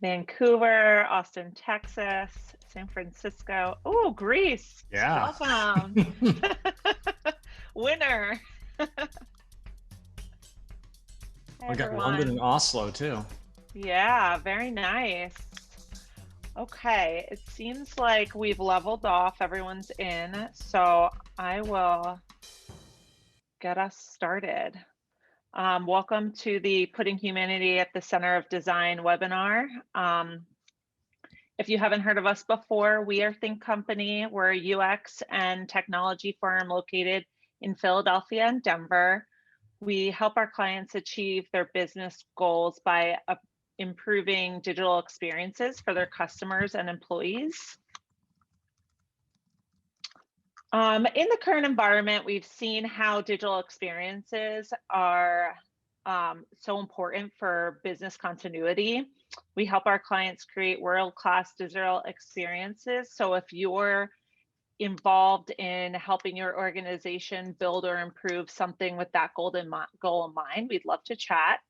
Vancouver, Austin, Texas, San Francisco. Oh, Greece. Yeah. Welcome. Winner. Hi, We got London and everyone. Oslo too. Yeah, very nice. Okay, it seems like we've leveled off. Everyone's in, so I will get us started. Welcome to the Putting Humanity at the Center of Design webinar. If you haven't heard of us before, we are Think Company. We're a UX and technology firm located in Philadelphia and Denver. We help our clients achieve their business goals by improving digital experiences for their customers and employees. In the current environment, we've seen how digital experiences are so important for business continuity. We help our clients create world-class digital experiences. So if you're involved in helping your organization build or improve something with that goal in mind, we'd love to chat.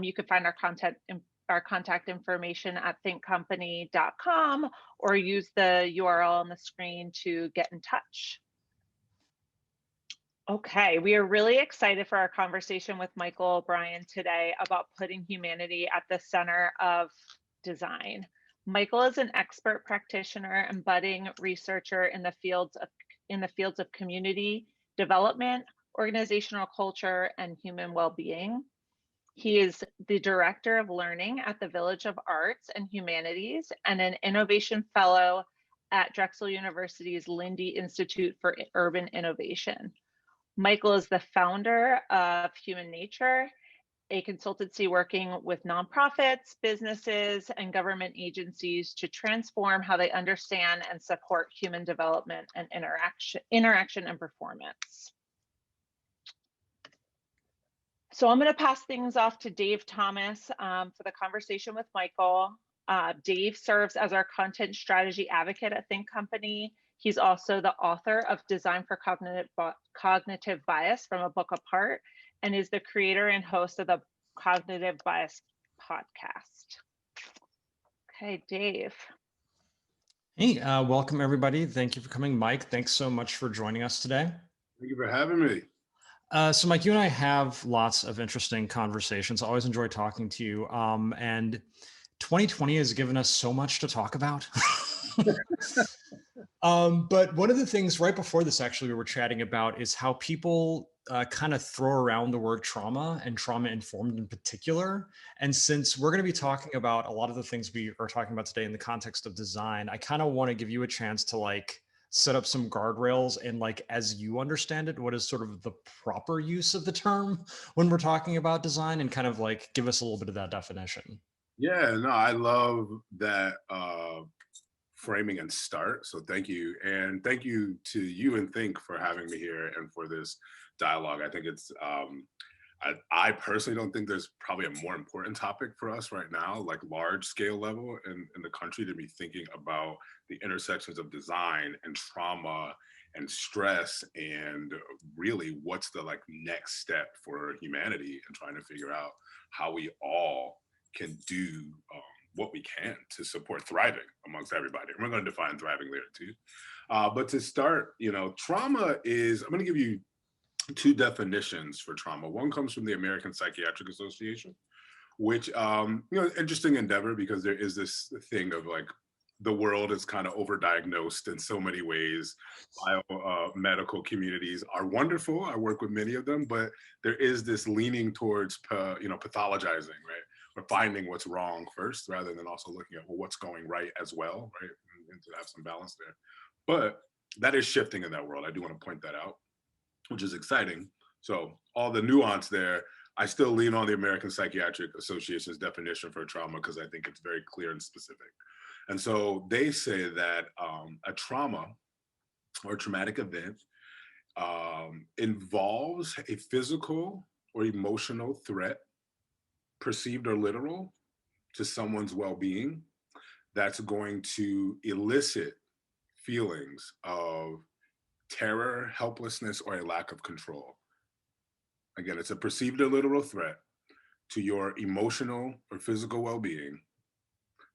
You can find our contact information at thinkcompany.com or use the URL on the screen to get in touch. Okay, we are really excited for our conversation with Michael O'Brien today about putting humanity at the center of design. Michael is an expert practitioner and budding researcher in the fields of community development, organizational culture, and human well-being. He is the director of learning at the Village of Arts and Humanities and an innovation fellow at Drexel University's Lindy Institute for Urban Innovation. Michael is the founder of Humanature, a consultancy working with nonprofits, businesses, and government agencies to transform how they understand and support human development and interaction and performance. So I'm going to pass things off to Dave Thomas for the conversation with Michael. Dave serves as our content strategy advocate at Think Company. He's also the author of Design for Cognitive Bias from a Book Apart and is the creator and host of the Cognitive Bias podcast. Okay, Dave. Hey, welcome everybody. Thank you for coming. Mike, thanks so much for joining us today. Thank you for having me. So Mike, you and I have lots of interesting conversations. I always enjoy talking to you. And 2020 has given us so much to talk about. But one of the things right before this, actually, we were chatting about is how people kind of throw around the word trauma and trauma informed in particular. And since we're going to be talking about a lot of the things we are talking about today in the context of design, I kind of want to give you a chance to set up some guardrails and as you understand it, what is sort of the proper use of the term when we're talking about design, and kind of give us a little bit of that definition. Yeah, no, I love that framing and start. So thank you. And thank you to you and Think for having me here and for this dialogue. I think it's, I personally don't think there's probably a more important topic for us right now, large scale level in the country, to be thinking about the intersections of design and trauma and stress, and really what's the next step for humanity, and trying to figure out how we all can do what we can to support thriving amongst everybody. And we're going to define thriving later too. But to start, trauma is, I'm going to give you two definitions for trauma. One comes from the American Psychiatric Association, which, interesting endeavor, because there is this thing of the world is kind of overdiagnosed in so many ways. Medical communities are wonderful. I work with many of them, but there is this leaning towards, pathologizing, right? Or finding what's wrong first, rather than also looking at, well, what's going right as well, right? And to have some balance there. But that is shifting in that world. I do want to point that out, which is exciting. So all the nuance there, I still lean on the American Psychiatric Association's definition for trauma, because I think it's very clear and specific. And so they say that a trauma or traumatic event involves a physical or emotional threat, perceived or literal, to someone's well-being, that's going to elicit feelings of terror, helplessness, or a lack of control. Again, it's a perceived or literal threat to your emotional or physical well-being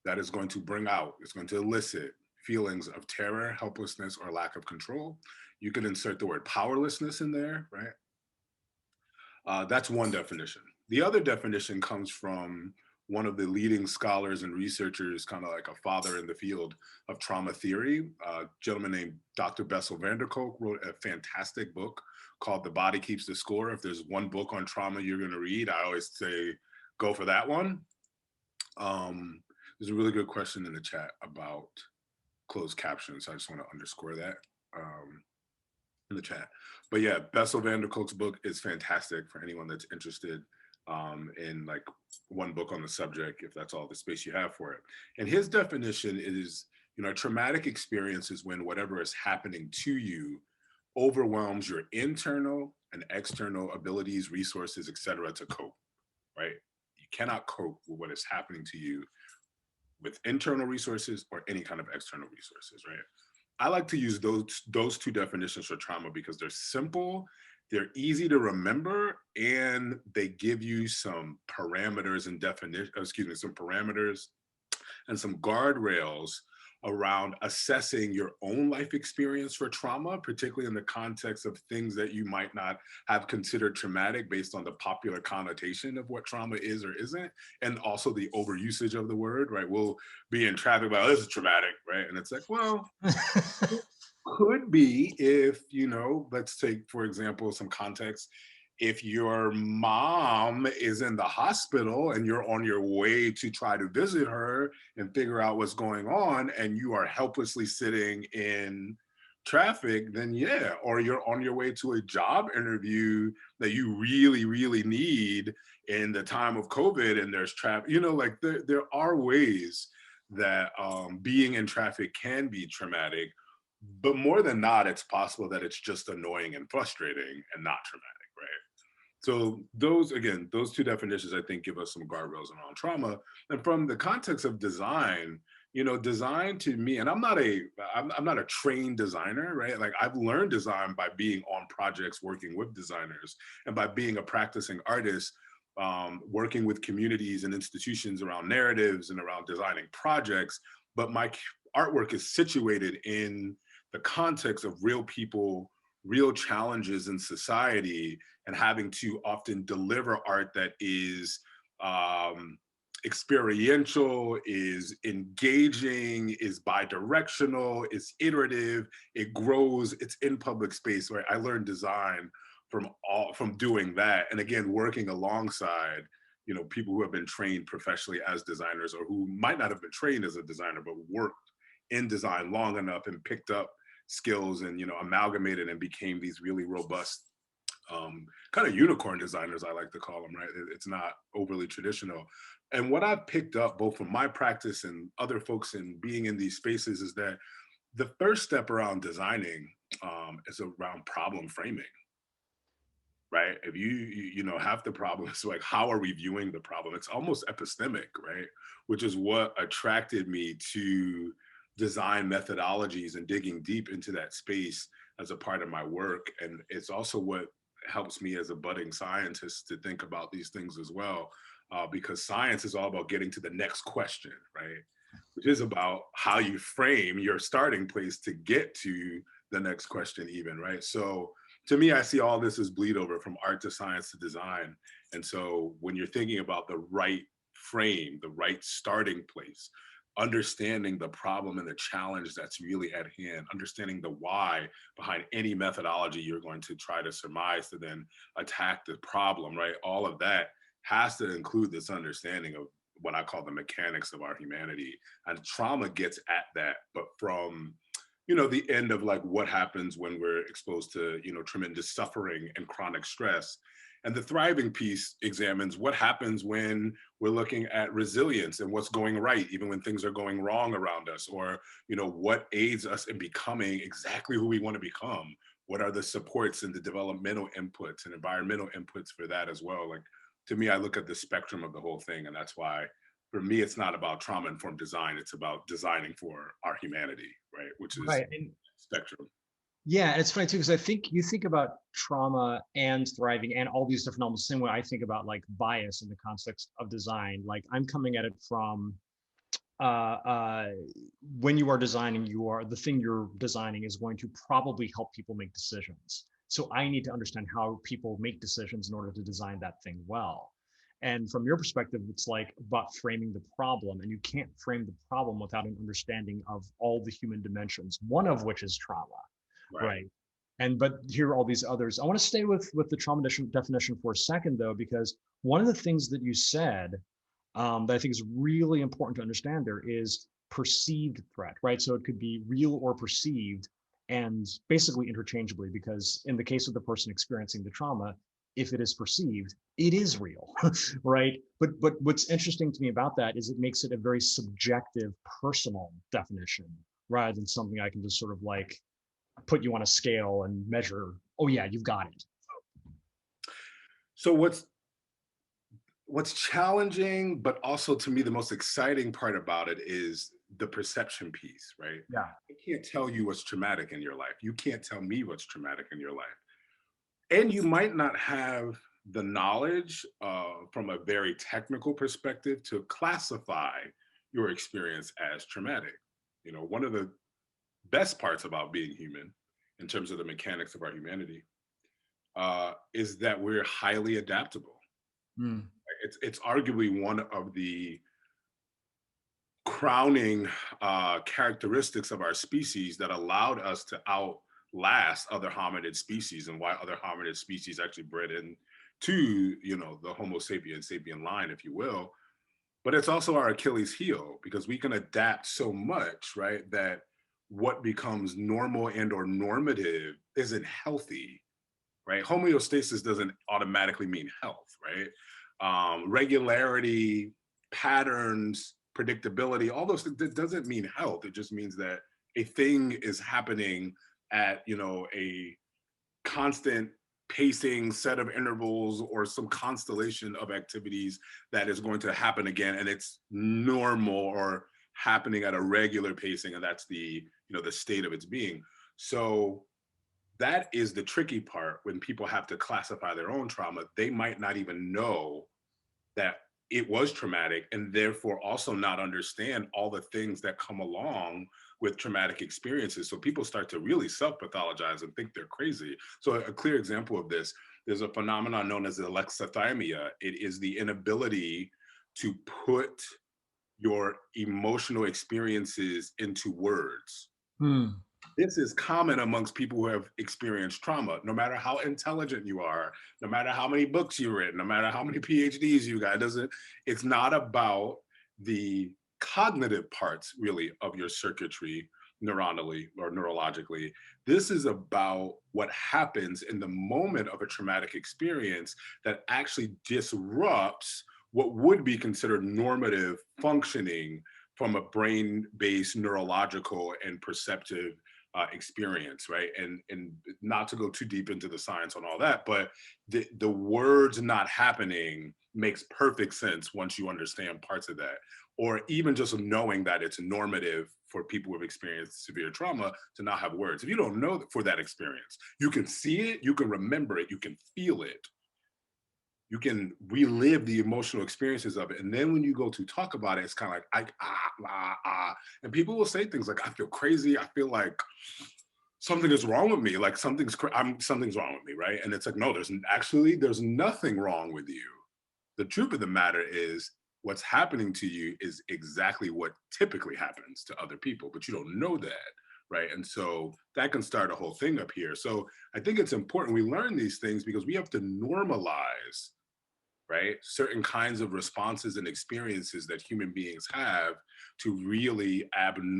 that is going to bring out, it's going to elicit feelings of terror, helplessness, or lack of control. You could insert the word powerlessness in there, right? That's one definition. The other definition comes from one of the leading scholars and researchers, kind of like a father in the field of trauma theory. A gentleman named Dr. Bessel van der Kolk wrote a fantastic book called The Body Keeps the Score. If there's one book on trauma you're going to read, I always say go for that one. There's a really good question in the chat about closed captions. I just want to underscore that in the chat. But yeah, Bessel van der Kolk's book is fantastic for anyone that's interested in like one book on the subject, if that's all the space you have for it. And his definition is, you know, a traumatic experience is when whatever is happening to you overwhelms your internal and external abilities, resources, etc., to cope, right? You cannot cope with what is happening to you with internal resources or any kind of external resources, right? I like to use those two definitions for trauma because they're simple, they're easy to remember, and they give you some parameters and some parameters and some guardrails around assessing your own life experience for trauma, particularly in the context of things that you might not have considered traumatic based on the popular connotation of what trauma is or isn't, and also the overusage of the word, right? We'll be in traffic about, oh, this is traumatic, right? And it's like, well, could be if, you know, let's take, for example, some context. If your mom is in the hospital and you're on your way to try to visit her and figure out what's going on, and you are helplessly sitting in traffic, then yeah, or you're on your way to a job interview that you really, really need in the time of COVID and there's traffic, you know, like there are ways that being in traffic can be traumatic, but more than not, it's possible that it's just annoying and frustrating and not traumatic, right? So those, again, those two definitions, I think, give us some guardrails around trauma. And from the context of design, you know, design to me, and I'm not a trained designer, right? Like I've learned design by being on projects, working with designers, and by being a practicing artist, working with communities and institutions around narratives and around designing projects. But my artwork is situated in the context of real people, real challenges in society, and having to often deliver art that is experiential, is engaging, is bi-directional, is iterative, it grows, it's in public space, right? I learned design from doing that. And again, working alongside, you know, people who have been trained professionally as designers, or who might not have been trained as a designer, but worked in design long enough and picked up skills and, you know, amalgamated and became these really robust kind of unicorn designers, I like to call them, right? It's not overly traditional. And what I've picked up both from my practice and other folks in being in these spaces is that the first step around designing is around problem framing, right? If you know, half the problem is like, how are we viewing the problem? It's almost epistemic, right? Which is what attracted me to design methodologies and digging deep into that space as a part of my work. And it's also what helps me as a budding scientist to think about these things as well, because science is all about getting to the next question, right? Which is about how you frame your starting place to get to the next question even, right? So to me, I see all this as bleed over from art to science to design. And so when you're thinking about the right frame, the right starting place, understanding the problem and the challenge that's really at hand, understanding the why behind any methodology you're going to try to surmise to then attack the problem, right? All of that has to include this understanding of what I call the mechanics of our humanity. And trauma gets at that, but from, you know, the end of like what happens when we're exposed to, you know, tremendous suffering and chronic stress. And the thriving piece examines what happens when we're looking at resilience and what's going right, even when things are going wrong around us, or, you know, what aids us in becoming exactly who we want to become. What are the supports and the developmental inputs and environmental inputs for that as well? Like, to me, I look at the spectrum of the whole thing. And that's why, for me, it's not about trauma-informed design. It's about designing for our humanity, right? Which is Right. And spectrum. yeah, and it's funny too, because I think you think about trauma and thriving and all these different elements the same way I think about like bias in the context of design. Like I'm coming at it from when you are designing, the thing you're designing is going to probably help people make decisions. So I need to understand how people make decisions in order to design that thing well. And from your perspective, it's like about framing the problem, and you can't frame the problem without an understanding of all the human dimensions, one of which is trauma, right? And but here are all these others. I want to stay with the trauma definition for a second, though, because one of the things that you said that I think is really important to understand there is perceived threat, right? So it could be real or perceived, and basically interchangeably, because in the case of the person experiencing the trauma, if it is perceived, it is real, right? But what's interesting to me about that is it makes it a very subjective, personal definition, rather than something I can just sort of like put you on a scale and measure. Oh yeah, you've got it. So what's challenging, but also to me the most exciting part about it is the perception piece, right? Yeah. I can't tell you what's traumatic in your life. You can't tell me what's traumatic in your life. And you might not have the knowledge from a very technical perspective to classify your experience as traumatic. You know, one of the best parts about being human in terms of the mechanics of our humanity is that we're highly adaptable. Mm. It's arguably one of the crowning characteristics of our species that allowed us to outlast other hominid species, and why other hominid species actually bred into, you know, the Homo sapien line, if you will. But it's also our Achilles heel, because we can adapt so much, right, that what becomes normal and or normative isn't healthy, right? Homeostasis doesn't automatically mean health, right? Regularity, patterns, predictability, all those things, that doesn't mean health. It just means that a thing is happening at, you know, a constant pacing set of intervals or some constellation of activities that is going to happen again, and it's normal or happening at a regular pacing, and that's the, you know, the state of its being. So that is the tricky part. When people have to classify their own trauma, they might not even know that it was traumatic, and therefore also not understand all the things that come along with traumatic experiences. So people start to really self-pathologize and think they're crazy. So a clear example of this, there's a phenomenon known as alexithymia. It is the inability to put your emotional experiences into words. Hmm. This is common amongst people who have experienced trauma. No matter how intelligent you are, no matter how many books you've written, no matter how many PhDs you got, it's not about the cognitive parts really of your circuitry neuronally or neurologically. This is about what happens in the moment of a traumatic experience that actually disrupts what would be considered normative functioning from a brain-based neurological and perceptive experience, right? And not to go too deep into the science on all that, but the words not happening makes perfect sense once you understand parts of that, or even just knowing that it's normative for people who have experienced severe trauma to not have words. If you don't know for that experience, you can see it, you can remember it, you can feel it, you can relive the emotional experiences of it. And then when you go to talk about it, it's kind of like, and people will say things like, I feel crazy. I feel like something is wrong with me. Like something's wrong with me, right? And it's like, no, there's nothing wrong with you. The truth of the matter is what's happening to you is exactly what typically happens to other people, but you don't know that, right? And so that can start a whole thing up here. So I think it's important we learn these things because we have to normalize, right, certain kinds of responses and experiences that human beings have to really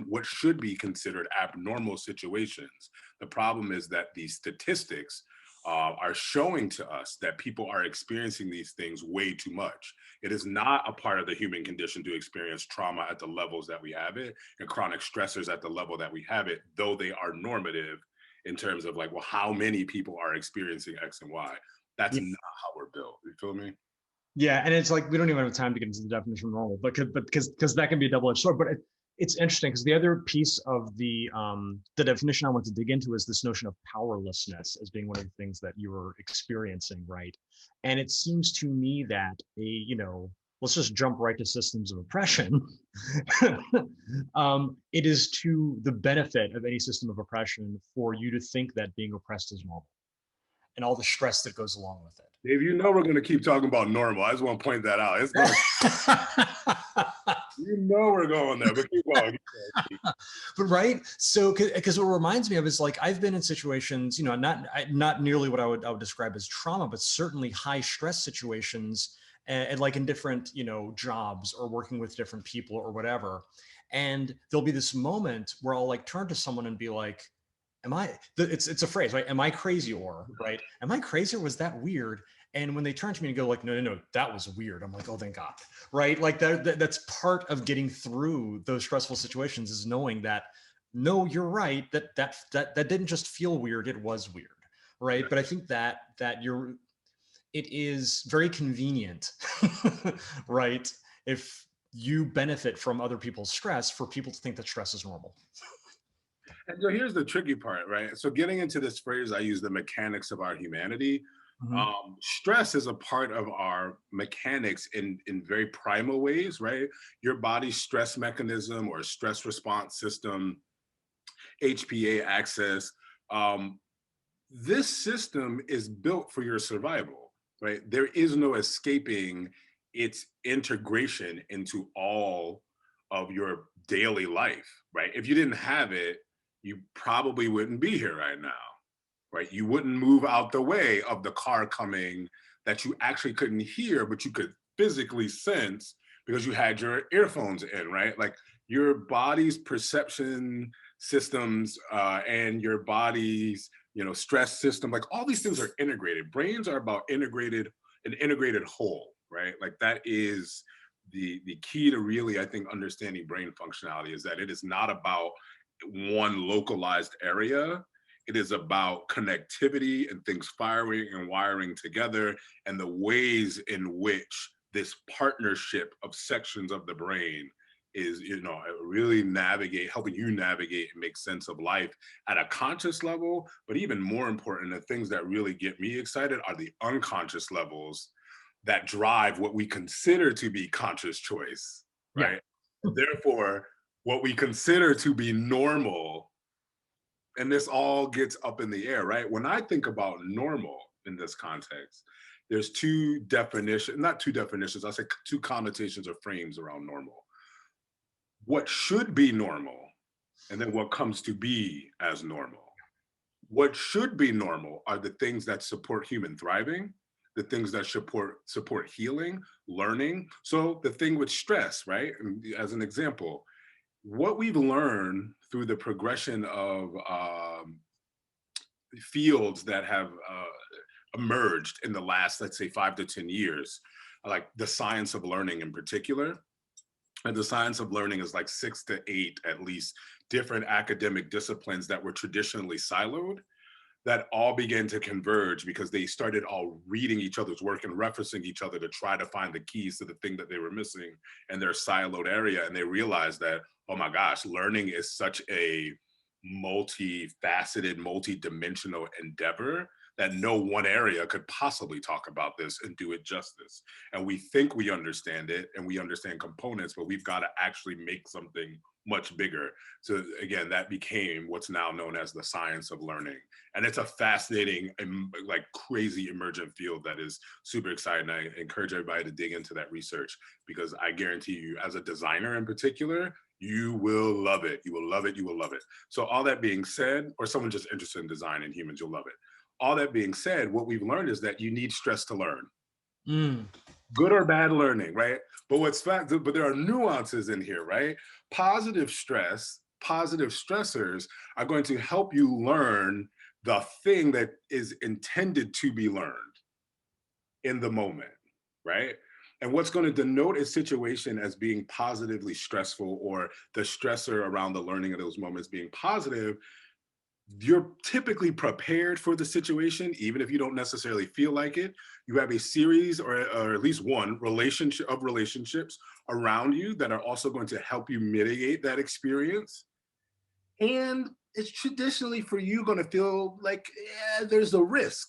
what should be considered abnormal situations. The problem is that these statistics are showing to us that people are experiencing these things way too much. It is not a part of the human condition to experience trauma at the levels that we have it, and chronic stressors at the level that we have it, though they are normative in terms of like, well, how many people are experiencing X and Y. That's not how we're built. You feel me? Yeah, and it's like we don't even have time to get into the definition of normal, but because that can be a double-edged sword. But it's interesting because the other piece of the definition I want to dig into is this notion of powerlessness as being one of the things that you were experiencing, right? And it seems to me that let's just jump right to systems of oppression. It is to the benefit of any system of oppression for you to think that being oppressed is normal and all the stress that goes along with it. Dave, you know we're going to keep talking about normal. I just want to point that out. It's going to, you know we're going there, but keep going. But right, so because what it reminds me of is like I've been in situations, not nearly what I would describe as trauma, but certainly high stress situations, and like in different jobs or working with different people or whatever. And there'll be this moment where I'll like turn to someone and be like, it's a phrase, right? Am I crazy or, right? Am I crazy or was that weird? And when they turn to me and go like, no, that was weird. I'm like, oh, thank God, right? Like that's part of getting through those stressful situations is knowing that, no, you're right. That didn't just feel weird. It was weird, right? But I think that it is very convenient, right? If you benefit from other people's stress, for people to think that stress is normal. And so here's the tricky part, right? So getting into this phrase, I use the mechanics of our humanity. Stress is a part of our mechanics in very primal ways, right? Your body's stress mechanism or stress response system, HPA axis. This system is built for your survival, right? There is no escaping its integration into all of your daily life, right? If you didn't have it, you probably wouldn't be here right now, right? You wouldn't move out the way of the car coming that you actually couldn't hear, but you could physically sense because you had your earphones in, right? Like your body's perception systems and your body's, stress system, like all these things are integrated. Brains are about an integrated whole, right? Like that is the key to really, I think, understanding brain functionality is that it is not about one localized area. It is about connectivity and things firing and wiring together and the ways in which this partnership of sections of the brain is, really helping you navigate and make sense of life at a conscious level. But even more important, the things that really get me excited are the unconscious levels that drive what we consider to be conscious choice, right? Yeah. Therefore, what we consider to be normal, and this all gets up in the air, right? When I think about normal in this context, there's not two definitions, I'll say two connotations or frames around normal. What should be normal, and then what comes to be as normal. What should be normal are the things that support human thriving, the things that support healing, learning. So the thing with stress, right? As an example, what we've learned through the progression of fields that have emerged in the last, let's say, 5 to 10 years, like the science of learning in particular. And the science of learning is like 6 to 8, at least, different academic disciplines that were traditionally siloed that all began to converge because they started all reading each other's work and referencing each other to try to find the keys to the thing that they were missing in their siloed area. And they realized that, oh my gosh, learning is such a multifaceted, multi-dimensional endeavor that no one area could possibly talk about this and do it justice. And we think we understand it and we understand components, but we've got to actually make something much bigger. So again, that became what's now known as the science of learning. And it's a fascinating and like crazy emergent field that is super exciting. I encourage everybody to dig into that research because I guarantee you, as a designer in particular, you will love it. You will love it. You will love it. So all that being said, or someone just interested in design and humans, you'll love it. All that being said, what we've learned is that you need stress to learn. Good or bad learning, right? But there are nuances in here, right? Positive stress, positive stressors are going to help you learn the thing that is intended to be learned in the moment, right? And what's going to denote a situation as being positively stressful or the stressor around the learning of those moments being positive, you're typically prepared for the situation, even if you don't necessarily feel like it. You have a series or at least one relationships around you that are also going to help you mitigate that experience. And it's traditionally for you going to feel like there's a risk.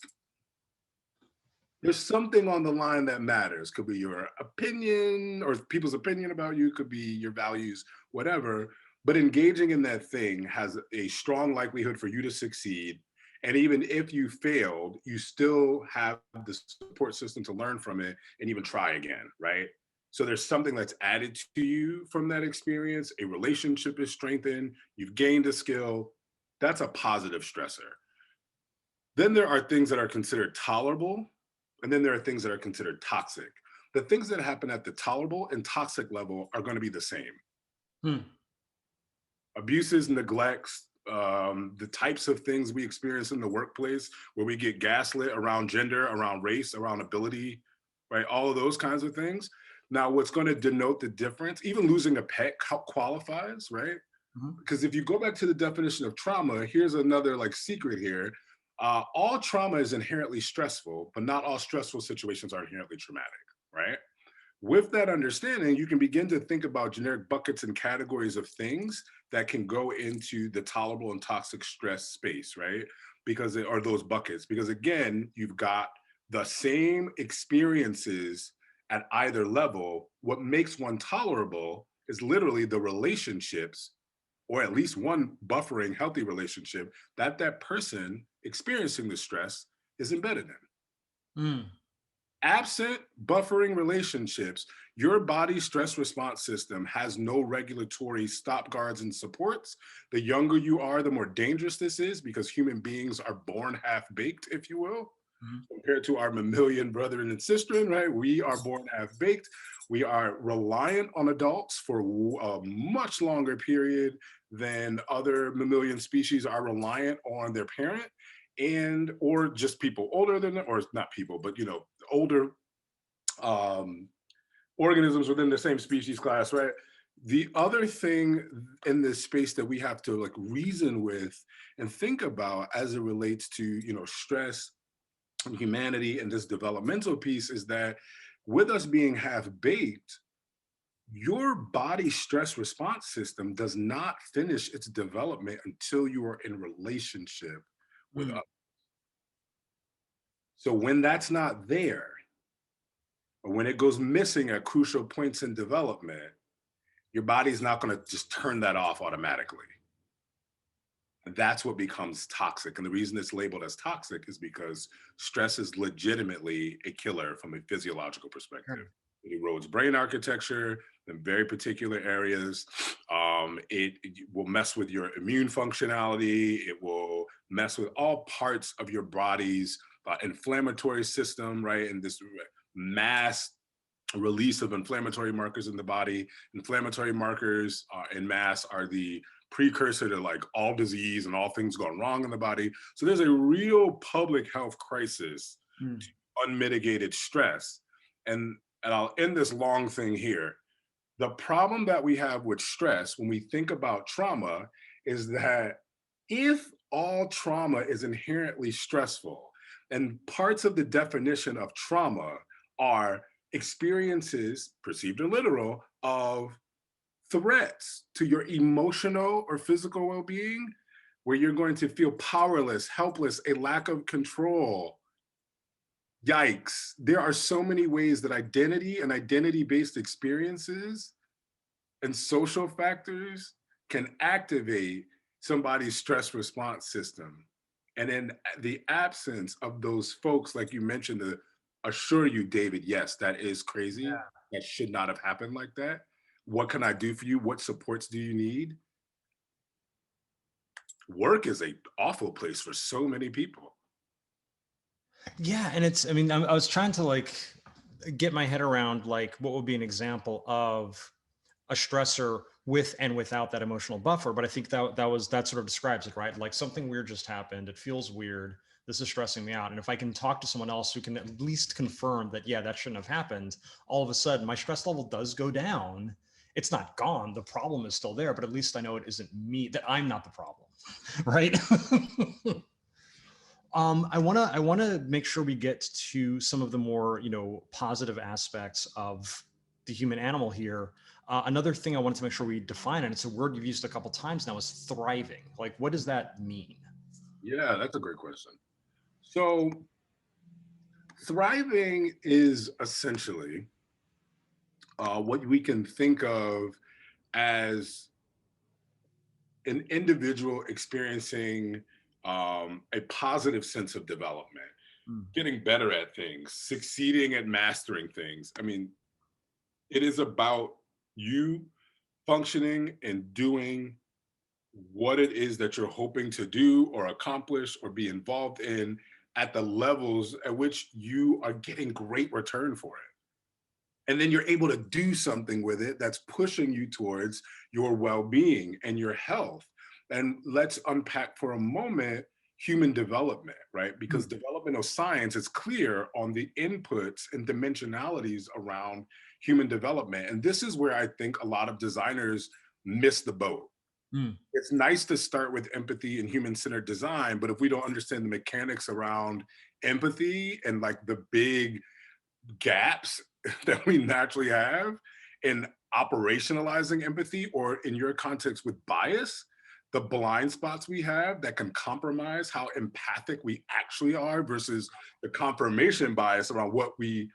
there's something on the line that matters. Could be your opinion or people's opinion about you, could be your values, whatever. But engaging in that thing has a strong likelihood for you to succeed. And even if you failed, you still have the support system to learn from it and even try again, right? So there's something that's added to you from that experience. A relationship is strengthened, you've gained a skill. That's a positive stressor. Then there are things that are considered tolerable, and then there are things that are considered toxic. The things that happen at the tolerable and toxic level are going to be the same. Hmm. Abuses, neglects, the types of things we experience in the workplace where we get gaslit around gender, around race, around ability, right? All of those kinds of things. Now, what's going to denote the difference, even losing a pet qualifies, right? Mhm. Because if you go back to the definition of trauma, here's another like secret here. All trauma is inherently stressful, but not all stressful situations are inherently traumatic, right? With that understanding, you can begin to think about generic buckets and categories of things that can go into the tolerable and toxic stress space, right? Because they are those buckets. Because again, you've got the same experiences at either level. What makes one tolerable is literally the relationships, or at least one buffering healthy relationship that that person experiencing the stress is embedded in. Mm. Absent buffering relationships, your body's stress response system has no regulatory stop guards and supports. The younger you are, the more dangerous this is, because human beings are born half baked, if you will, Mhm. compared to our mammalian brethren and sistren, right? We are born half baked. We are reliant on adults for a much longer period than other mammalian species are reliant on their parent, and or just people older than them, or not people, but older um, organisms within the same species class, right? The other thing in this space that we have to like reason with and think about as it relates to stress and humanity and this developmental piece is that with us being half baked, your body stress response system does not finish its development until you are in relationship with Mm. others. So when that's not there, or when it goes missing at crucial points in development, your body's not going to just turn that off automatically. And that's what becomes toxic. And the reason it's labeled as toxic is because stress is legitimately a killer from a physiological perspective. Sure. It erodes brain architecture in very particular areas. It will mess with your immune functionality. It will mess with all parts of your body's inflammatory system, right? And this mass release of inflammatory markers in the body. Inflammatory markers in mass are the precursor to like all disease and all things going wrong in the body. So there's a real public health crisis Mm. to unmitigated stress. And I'll end this long thing here. The problem that we have with stress when we think about trauma is that if all trauma is inherently stressful, and parts of the definition of trauma are experiences, perceived or literal, of threats to your emotional or physical well being, where you're going to feel powerless, helpless, a lack of control. Yikes. There are so many ways that identity and identity based experiences and social factors can activate somebody's stress response system. And in the absence of those folks, like you mentioned, to assure you, David, yes, that is crazy. That should not have happened like that. What can I do for you? What supports do you need? Work is a awful place for so many people. Yeah, and it's, I mean, I was trying to like get my head around like what would be an example of a stressor with and without that emotional buffer. But I think that sort of describes it, right? Like something weird just happened. It feels weird. This is stressing me out. And if I can talk to someone else who can at least confirm that, yeah, that shouldn't have happened, all of a sudden my stress level does go down. It's not gone. The problem is still there, but at least I know it isn't me, that I'm not the problem. Right. I wanna make sure we get to some of the more positive aspects of the human animal here. Another thing I wanted to make sure we define, and it's a word you've used a couple times now, is thriving. Like, what does that mean? Yeah, that's a great question. So Thriving is essentially what we can think of as an individual experiencing a positive sense of development, getting better at things, succeeding at mastering things. I mean, it is about you functioning and doing what it is that you're hoping to do or accomplish or be involved in at the levels at which you are getting great return for it. And then you're able to do something with it that's pushing you towards your well-being and your health. And let's unpack for a moment human development, right? Because developmental science is clear on the inputs and dimensionalities around human development. And this is where I think a lot of designers miss the boat. It's nice to start with empathy and human-centered design, but if we don't understand the mechanics around empathy and like the big gaps that we naturally have in operationalizing empathy, or in your context with bias, the blind spots we have that can compromise how empathic we actually are versus the confirmation bias around what we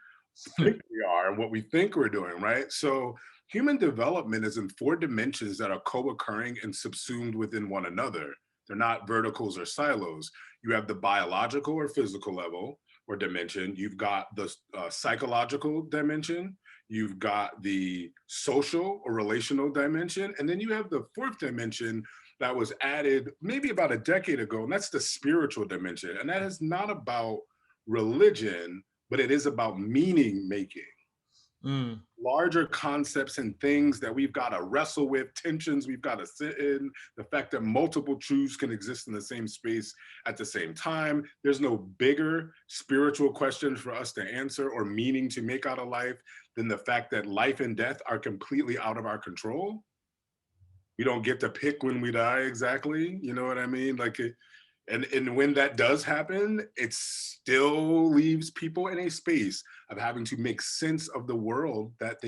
think we are and what we think we're doing, right? So human development is in 4 dimensions that are co-occurring and subsumed within one another. They're not verticals or silos. You have the biological or physical level or dimension. You've got the psychological dimension. You've got the social or relational dimension. And then you have the 4th dimension that was added maybe about a decade ago, and that's the spiritual dimension. And that is not about religion, but it is about meaning making. Larger concepts and things that we've got to wrestle with, tensions we've got to sit in, the fact that multiple truths can exist in the same space at the same time. There's no bigger spiritual question for us to answer or meaning to make out of life than the fact that life and death are completely out of our control. We don't get to pick when we die exactly, you know what I mean? Like it, and when that does happen, it still leaves people in a space of having to make sense of the world that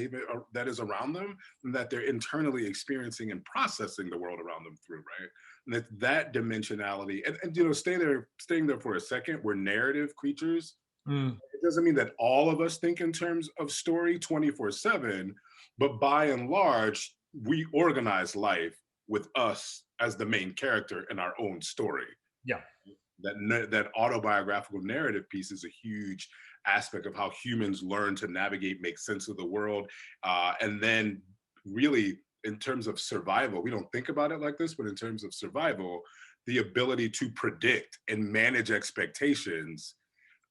that is around them, and that they're internally experiencing and processing the world around them through, right? And it's that dimensionality. And you know, staying there for a second, we're narrative creatures. It doesn't mean that all of us think in terms of story 24/7, but by and large, we organize life with us as the main character in our own story. Yeah. That autobiographical narrative piece is a huge aspect of how humans learn to navigate, make sense of the world. And then really in terms of survival, we don't think about it like this, but in terms of survival, the ability to predict and manage expectations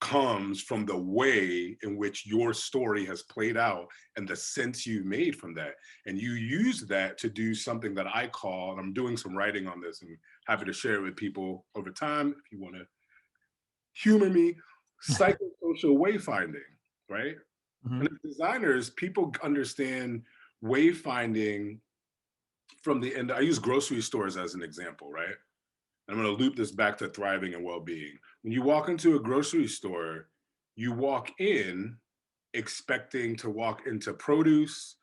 comes from the way in which your story has played out and the sense you've made from that. And you use that to do something that I call, and I'm doing some writing on this and happy to share it with people over time if you want to humor me, psychosocial wayfinding, right? And as designers, people understand wayfinding from the end. I use grocery stores as an example, right? I'm going to loop this back to thriving and well-being. When you walk into a grocery store, you walk in expecting to walk into produce,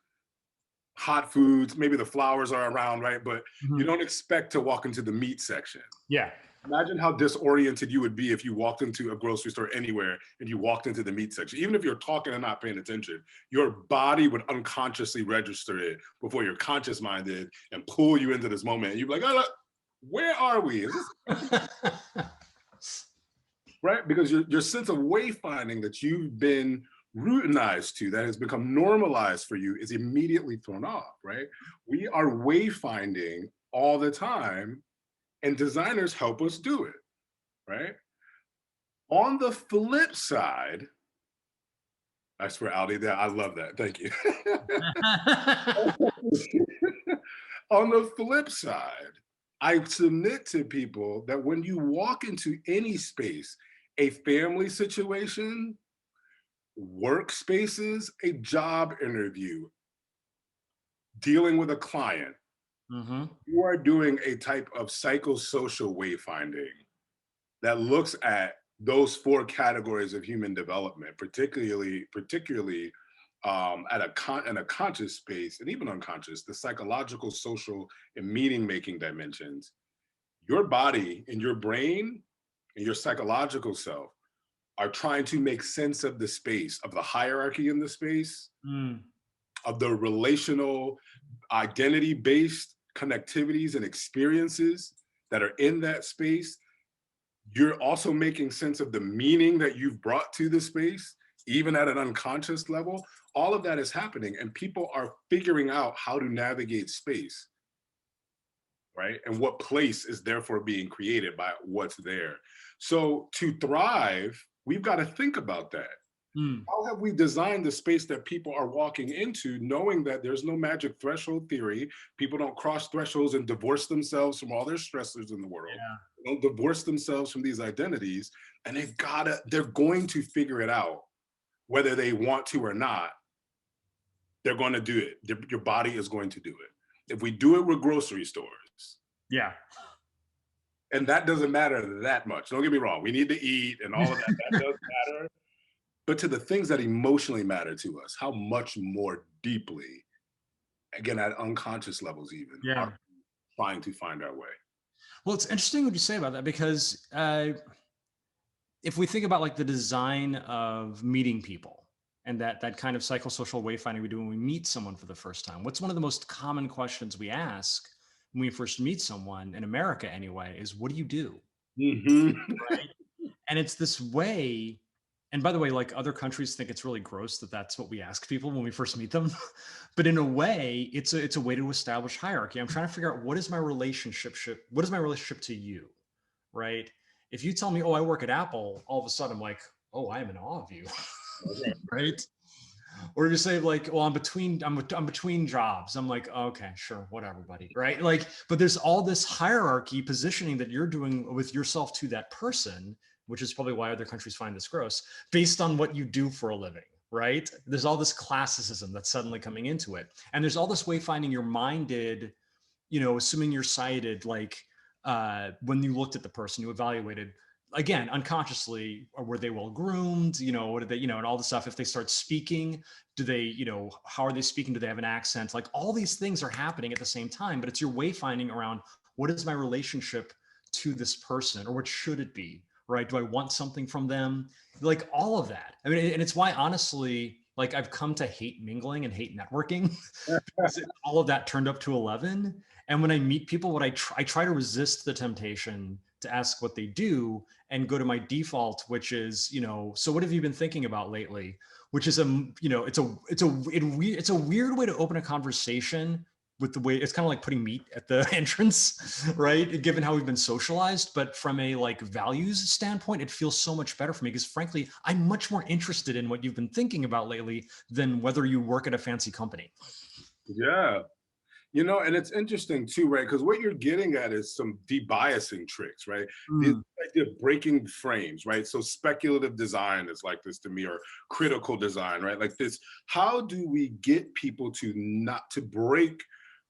hot foods, maybe the flowers are around, right? But you don't expect to walk into the meat section. Yeah. Imagine how disoriented you would be if you walked into a grocery store anywhere and you walked into the meat section. Even if you're talking and not paying attention, your body would unconsciously register it before your conscious mind did and pull you into this moment. And you'd be like, oh, look, where are we? Is this right? Because your sense of wayfinding that you've been routinized to, that has become normalized for you, is immediately thrown off, right? We are wayfinding all the time, and designers help us do it, right? On the flip side, I swear, Aldi, I love that. Thank you. On the flip side, I submit to people that when you walk into any space, a family situation, workspaces, a job interview, dealing with a client, you are doing a type of psychosocial wayfinding that looks at those 4 categories of human development, particularly in a conscious space and even unconscious, the psychological, social, and meaning-making dimensions. Your body and your brain and your psychological self are trying to make sense of the space, of the hierarchy in the space, of the relational identity-based connectivities and experiences that are in that space. You're also making sense of the meaning that you've brought to the space, even at an unconscious level. All of that is happening, and people are figuring out how to navigate space, right? And what place is therefore being created by what's there. So to thrive, we've got to think about that. How have we designed the space that people are walking into, knowing that there's no magic threshold theory? People don't cross thresholds and divorce themselves from all their stressors in the world. Yeah. They don't divorce themselves from these identities, and they're going to figure it out, whether they want to or not. They're going to do it. Your body is going to do it. If we do it with grocery stores, Yeah. and that doesn't matter that much. Don't get me wrong. We need to eat and all of that. That does matter. But to the things that emotionally matter to us, how much more deeply, again, at unconscious levels even, Yeah. are trying to find our way. Well, it's interesting what you say about that, because if we think about like the design of meeting people and that kind of psychosocial wayfinding we do when we meet someone for the first time, what's one of the most common questions we ask when we first meet someone, in America anyway, is what do you do? Right? And it's this way. And by the way, like other countries think it's really gross that that's what we ask people when we first meet them. But in a way, it's a way to establish hierarchy. I'm trying to figure out what is my relationship to you, right? If you tell me, oh, I work at Apple, all of a sudden I'm like, oh, I am in awe of you, right? Or you say like, well, I'm between jobs. I'm like, okay, sure, whatever, buddy, right? Like, but there's all this hierarchy positioning that you're doing with yourself to that person, which is probably why other countries find this gross, based on what you do for a living, right? There's all this classicism that's suddenly coming into it. And there's all this wayfinding your mind did, assuming you're sighted, like when you looked at the person, you evaluated, again, unconsciously, or were they well groomed, what did they, and all the stuff. If they start speaking, do they, how are they speaking? Do they have an accent? Like all these things are happening at the same time, but it's your wayfinding around what is my relationship to this person, or what should it be, right? Do I want something from them? Like all of that. I mean, and it's why, honestly, like I've come to hate mingling and hate networking because all of that turned up to 11. And when I meet people, I try to resist the temptation to ask what they do and go to my default, which is, so what have you been thinking about lately? Which is it's a weird way to open a conversation with the way it's kind of like putting meat at the entrance, right? Given how we've been socialized, but from a like values standpoint, it feels so much better for me because frankly, I'm much more interested in what you've been thinking about lately than whether you work at a fancy company. Yeah. And it's interesting too, right? Because what you're getting at is some debiasing tricks, right? The idea of breaking frames, right? So speculative design is like this to me, or critical design, right? Like this, how do we get people to not to break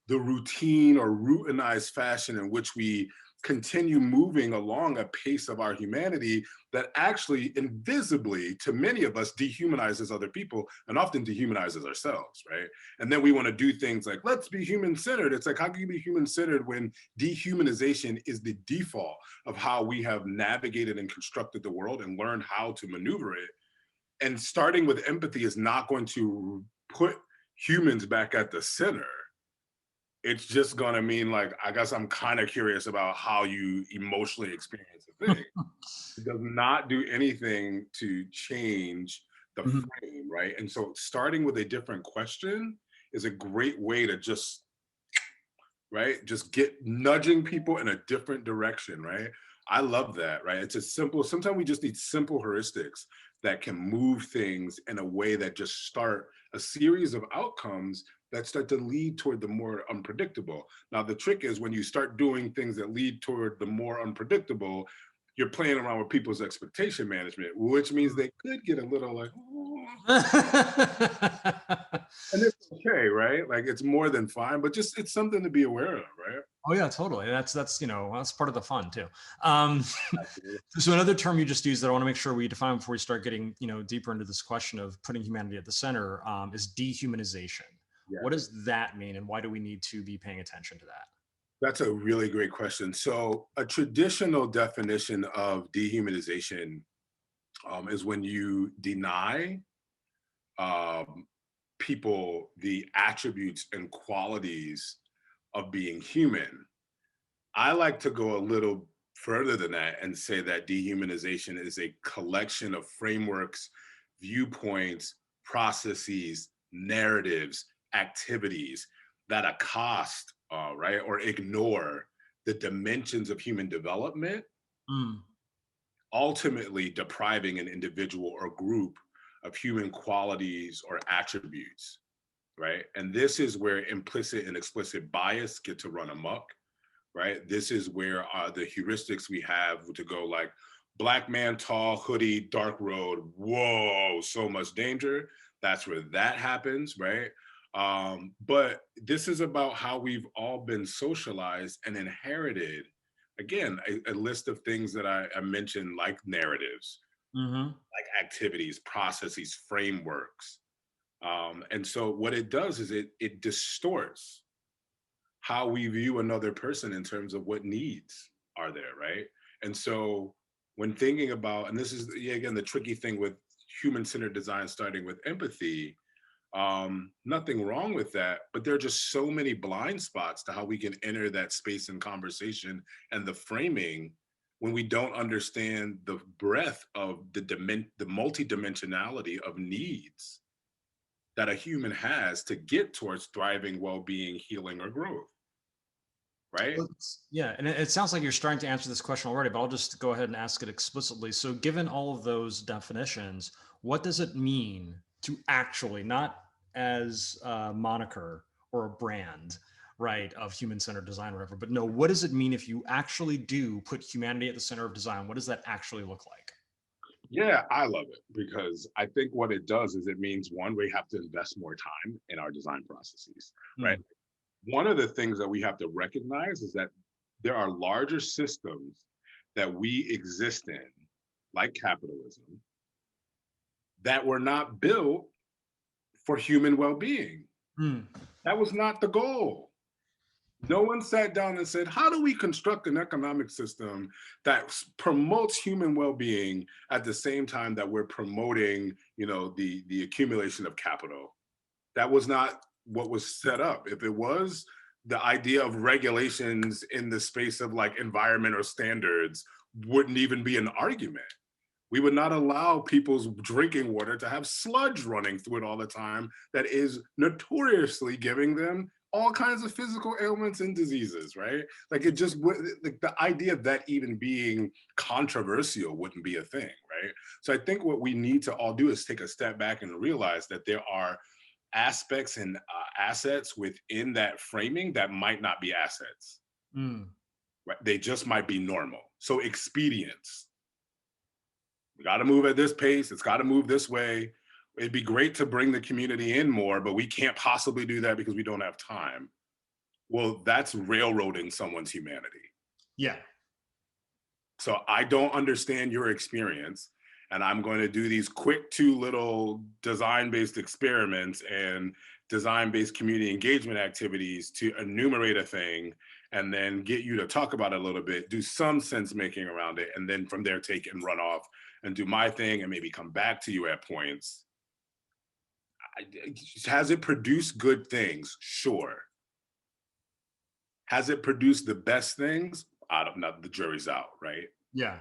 the routine or routinized fashion in which we continue moving along a pace of our humanity that actually invisibly to many of us dehumanizes other people and often dehumanizes ourselves, right? And then we want to do things like, let's be human-centered. It's like, how can you be human-centered when dehumanization is the default of how we have navigated and constructed the world and learned how to maneuver it? And starting with empathy is not going to put humans back at the center. It's just going to mean like, I guess I'm kind of curious about how you emotionally experience a thing. It does not do anything to change the frame, right? And so starting with a different question is a great way to just, right? Just get nudging people in a different direction, right? I love that, right? It's a simple, sometimes we just need simple heuristics that can move things in a way that just start a series of outcomes that start to lead toward the more unpredictable. Now, the trick is when you start doing things that lead toward the more unpredictable, you're playing around with people's expectation management, which means they could get a little like, and it's okay, right? Like it's more than fine, but just it's something to be aware of, right? Oh yeah, totally. That's that's part of the fun too. So another term you just used that I want to make sure we define before we start getting deeper into this question of putting humanity at the center is dehumanization. Yeah. What does that mean, and why do we need to be paying attention to that? That's a really great question. So a traditional definition of dehumanization is when you deny people the attributes and qualities of being human. I like to go a little further than that and say that dehumanization is a collection of frameworks, viewpoints, processes, narratives, activities that accost, right, or ignore the dimensions of human development, Mm. ultimately depriving an individual or group of human qualities or attributes, right? And this is where implicit and explicit bias get to run amok, right? This is where the heuristics we have to go like, black man, tall, hoodie, dark road, whoa, so much danger. That's where that happens, right? But this is about how we've all been socialized and inherited, again, a list of things that I mentioned, like narratives, Mm-hmm. like activities, processes, frameworks. And so what it does is it distorts how we view another person in terms of what needs are there, right? And so when thinking about, and this is, yeah, again, the tricky thing with human-centered design starting with empathy, nothing wrong with that, but there are just so many blind spots to how we can enter that space and conversation and the framing when we don't understand the breadth of the multidimensionality of needs that a human has to get towards thriving, well-being, healing, or growth, right? Yeah, and it sounds like you're starting to answer this question already, but I'll just go ahead and ask it explicitly. So, given all of those definitions, what does it mean to actually, not as a moniker or a brand, right, of human-centered design or whatever, but no, what does it mean if you actually do put humanity at the center of design? What does that actually look like? Yeah, I love it because I think what it does is it means, one, we have to invest more time in our design processes, right? Mm. One of the things that we have to recognize is that there are larger systems that we exist in, like capitalism, that were not built for human well-being. Mm. That was not the goal. No one sat down and said, how do we construct an economic system that promotes human well-being at the same time that we're promoting, the accumulation of capital? That was not what was set up. If it was, the idea of regulations in the space of like environment or standards wouldn't even be an argument. We would not allow people's drinking water to have sludge running through it all the time that is notoriously giving them all kinds of physical ailments and diseases, right? Like it just would, like the idea of that even being controversial wouldn't be a thing, right? So I think what we need to all do is take a step back and realize that there are aspects and assets within that framing that might not be assets, Mm. right? They just might be normal. So expedience, we got to move at this pace. It's got to move this way. It'd be great to bring the community in more, but we can't possibly do that because we don't have time. Well, that's railroading someone's humanity. Yeah. So I don't understand your experience, and I'm going to do these quick two little design-based experiments and design-based community engagement activities to enumerate a thing and then get you to talk about it a little bit, do some sense making around it, and then from there take and run off and do my thing and maybe come back to you at points. Has it produced good things? Sure. Has it produced the best things? I don't know. The jury's out, right? Yeah.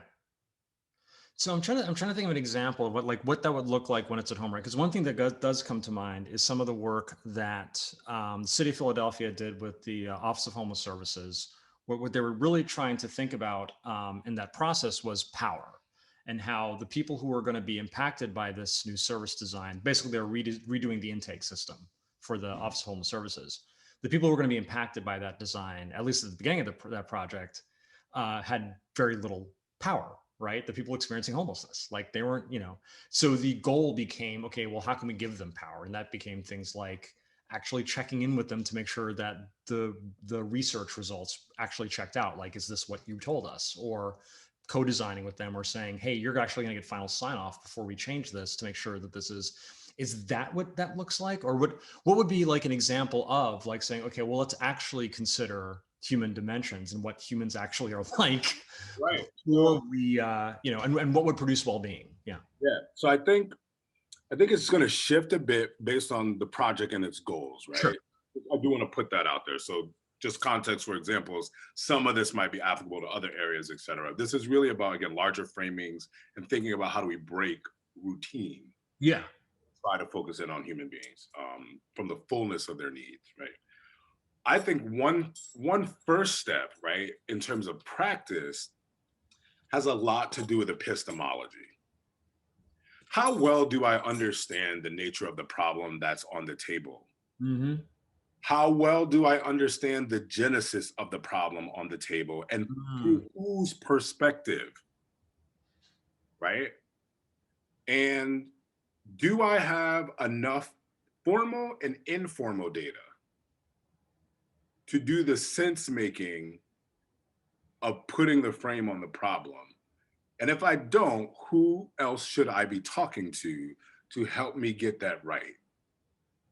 So I'm trying to think of an example of what that would look like when it's at home, right? Because one thing that does come to mind is some of the work that the city of Philadelphia did with the Office of Homeless Services. What they were really trying to think about in that process was power, and how the people who are going to be impacted by this new service design, basically they're redoing the intake system for the Office of Homeless Services. The people who are going to be impacted by that design, at least at the beginning of that project, had very little power, right? The people experiencing homelessness, like they weren't, so the goal became, okay, well, how can we give them power? And that became things like actually checking in with them to make sure that the research results actually checked out. Like, is this what you told us? Or co-designing with them or saying, hey, you're actually going to get final sign off before we change this to make sure that this is that what that looks like? Or what would be like an example of like saying, okay, well, let's actually consider human dimensions and what humans actually are like, Right. before we, and what would produce well-being. Yeah. Yeah. So I think it's going to shift a bit based on the project and its goals, Sure. right? I do want to put that out there. So just context for examples, some of this might be applicable to other areas, et cetera. This is really about, again, larger framings and thinking about how do we break routine, Yeah. try to focus in on human beings from the fullness of their needs, right? I think one first step, right, in terms of practice has a lot to do with epistemology. How well do I understand the nature of the problem that's on the table? Mm-hmm. How well do I understand the genesis of the problem on the table and through whose perspective, right? And do I have enough formal and informal data to do the sense making of putting the frame on the problem? And if I don't, who else should I be talking to help me get that right?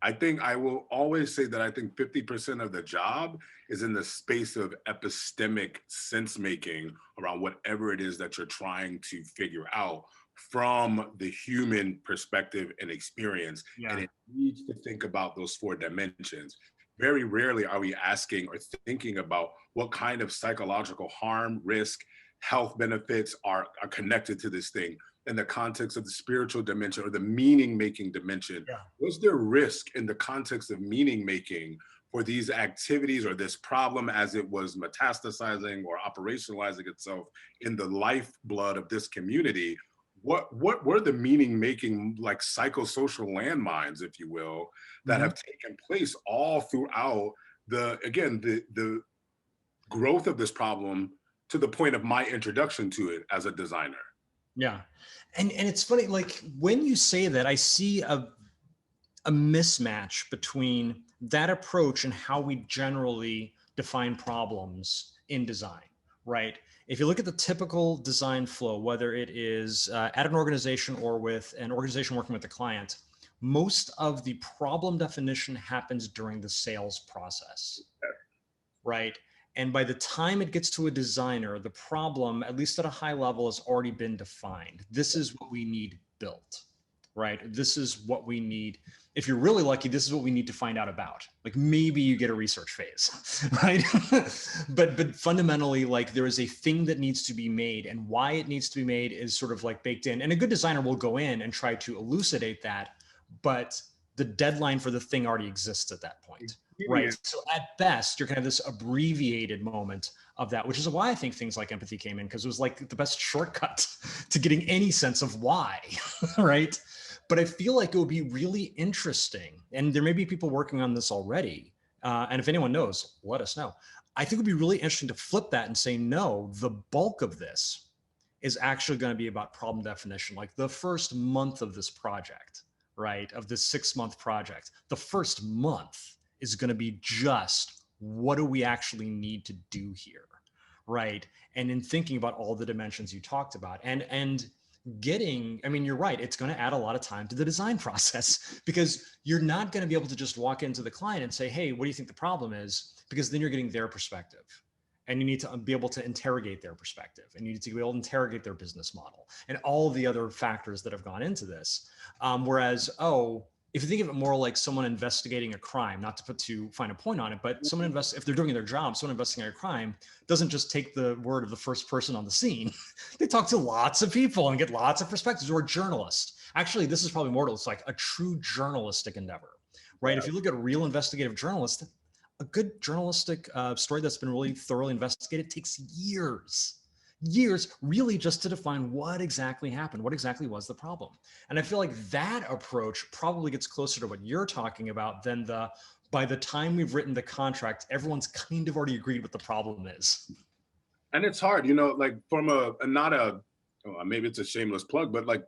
I think I will always say that I think 50% of the job is in the space of epistemic sense making around whatever it is that you're trying to figure out from the human perspective and experience. Yeah. And it needs to think about those 4 dimensions. Very rarely are we asking or thinking about what kind of psychological harm, risk, health benefits are connected to this thing in the context of the spiritual dimension or the meaning making dimension. Yeah. What's there risk in the context of meaning making for these activities or this problem as it was metastasizing or operationalizing itself in the lifeblood of this community? What were the meaning making, like psychosocial landmines, if you will, that have taken place all throughout the growth of this problem to the point of my introduction to it as a designer? Yeah. And it's funny, like when you say that, I see a mismatch between that approach and how we generally define problems in design, right? If you look at the typical design flow, whether it is at an organization or with an organization working with a client, most of the problem definition happens during the sales process, right? And by the time it gets to a designer, the problem, at least at a high level, has already been defined. This is what we need built, right? This is what we need. If you're really lucky, this is what we need to find out about. Like maybe you get a research phase, right? but fundamentally, like there is a thing that needs to be made, and why it needs to be made is sort of like baked in. And a good designer will go in and try to elucidate that, but the deadline for the thing already exists at that point. Right. So at best, you're kind of this abbreviated moment of that, which is why I think things like empathy came in, because it was like the best shortcut to getting any sense of why. Right. But I feel like it would be really interesting. And there may be people working on this already. And if anyone knows, let us know. I think it would be really interesting to flip that and say, no, the bulk of this is actually going to be about problem definition, like the first month of this project, right? Of this 6-month project, the first month is going to be just what do we actually need to do here, right? And in thinking about all the dimensions you talked about and getting, I mean, you're right, it's going to add a lot of time to the design process, because you're not going to be able to just walk into the client and say, hey, what do you think the problem is? Because then you're getting their perspective. And you need to be able to interrogate their perspective, and you need to be able to interrogate their business model and all the other factors that have gone into this. Whereas, if you think of it more like someone investigating a crime, not to put too fine a point on it, but someone if they're doing their job, someone investigating a crime doesn't just take the word of the first person on the scene. They talk to lots of people and get lots of perspectives. Or a journalist. Actually, this is probably more to it's like a true journalistic endeavor, right? Yeah. If you look at real investigative journalists, a good journalistic story that's been really thoroughly investigated takes years really just to define what exactly happened, what exactly was the problem. And I feel like that approach probably gets closer to what you're talking about than by the time we've written the contract, everyone's kind of already agreed what the problem is. And it's hard, like from maybe it's a shameless plug, but like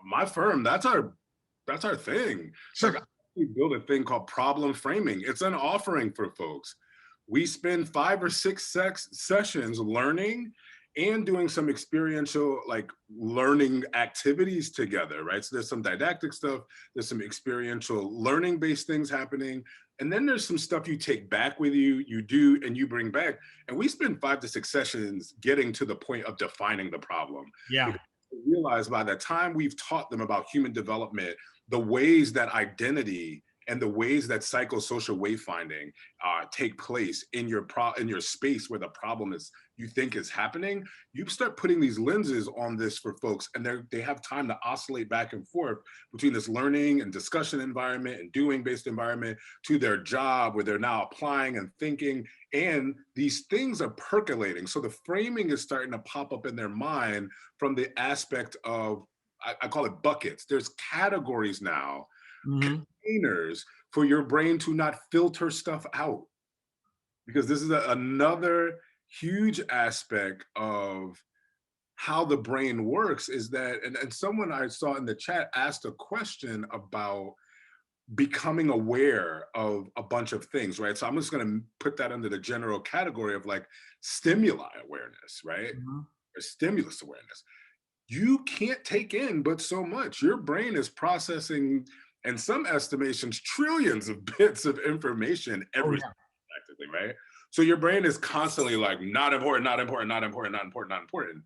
my firm, that's our thing. Sure. Like, we build a thing called problem framing. It's an offering for folks. We spend 5 or 6 sessions learning and doing some experiential like learning activities together, right? So there's some didactic stuff, there's some experiential learning based things happening. And then there's some stuff you take back with you, you do, and you bring back. And we spend 5 to 6 sessions getting to the point of defining the problem. Yeah. realize by the time we've taught them about human development, the ways that identity and the ways that psychosocial wayfinding take place in your space where the problem is you think is happening, you start putting these lenses on this for folks, and they have time to oscillate back and forth between this learning and discussion environment and doing based environment to their job where they're now applying and thinking, and these things are percolating. So the framing is starting to pop up in their mind from the aspect of, I call it buckets. There's categories now, containers for your brain to not filter stuff out. Because this is another huge aspect of how the brain works, is that, and someone I saw in the chat asked a question about becoming aware of a bunch of things, right? So I'm just gonna put that under the general category of like stimuli awareness, right? Or stimulus awareness. You can't take in but so much. Your brain is processing, and some estimations, trillions of bits of information every second, practically, right? So your brain is constantly like, not important, not important, not important, not important, not important.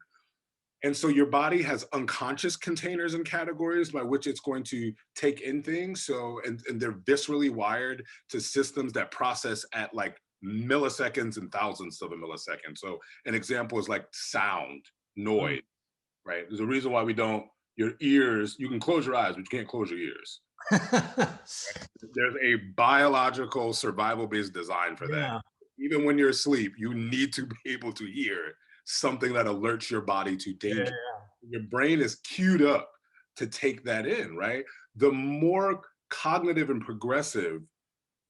And so your body has unconscious containers and categories by which it's going to take in things. So, and they're viscerally wired to systems that process at like milliseconds and thousandths of a millisecond. So an example is like sound, noise, right? There's a reason why we don't, your ears, you can close your eyes, but you can't close your ears. There's a biological survival-based design for that. Even when you're asleep, you need to be able to hear something that alerts your body to danger. Your brain is queued up to take that in, right? The more cognitive and progressive,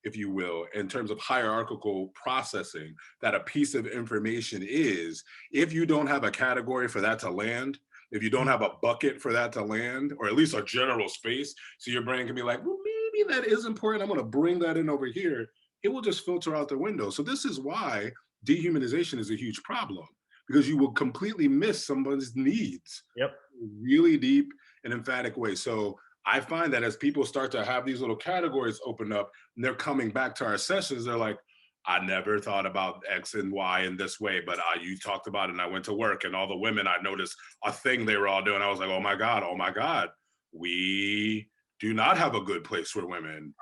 if you will, in terms of hierarchical processing that a piece of information is, if you don't have a category for that to land, if you don't have a bucket for that to land, or at least a general space, so your brain can be like, well, maybe that is important, I'm gonna bring that in over here, it will just filter out the window. So this is why dehumanization is a huge problem, because you will completely miss someone's needs. Really deep and emphatic way. So I find that as people start to have these little categories open up and they're coming back to our sessions, they're like, I never thought about X and Y in this way, but you talked about it and I went to work and all the women, I noticed a thing they were all doing. I was like, oh my God, we do not have a good place for women.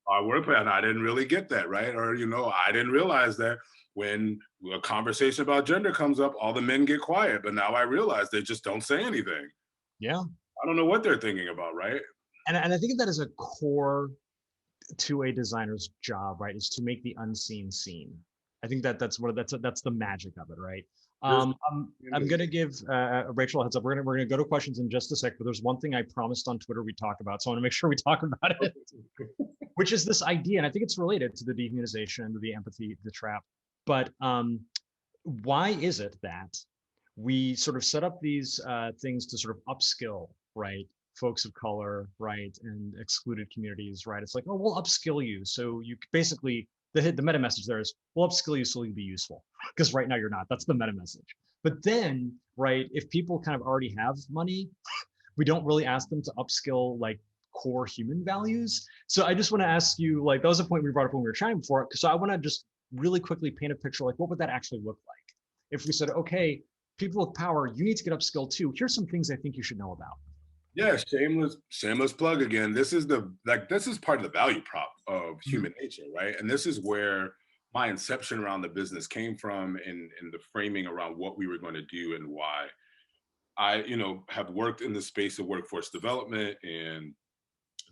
Our workplace, and I didn't really get that, right? Or, you know, I didn't realize that when a conversation about gender comes up, all the men get quiet, but now I realize they just don't say anything. I don't know what they're thinking about, right? And I think that is a core to a designer's job, right? Is to make the unseen seen. I think that's the magic of it, right? I'm gonna give Rachel a heads up. We're gonna go to questions in just a sec, but there's one thing I promised on Twitter we'd talk about, so I want to make sure we talk about it, which is this idea, and I think it's related to the dehumanization, the empathy, the trap. But why is it that we sort of set up these things to sort of upskill, right, folks of color, right, and excluded communities, right? It's like, oh, we'll upskill you, so you basically, the meta message there is, we'll upskill you so you'll be useful, because right now you're not. That's the meta message. But then, right, if people kind of already have money, we don't really ask them to upskill like core human values. So I just want to ask you, like, that was a point we brought up when we were chatting before. So I want to just really quickly paint a picture, like, what would that actually look like if we said, okay, people with power, you need to get upskilled too. Here's some things I think you should know about. Yeah, shameless plug again. This is part of the value prop of human nature, right? And this is where my inception around the business came from, in the framing around what we were going to do and why. I, have worked in the space of workforce development and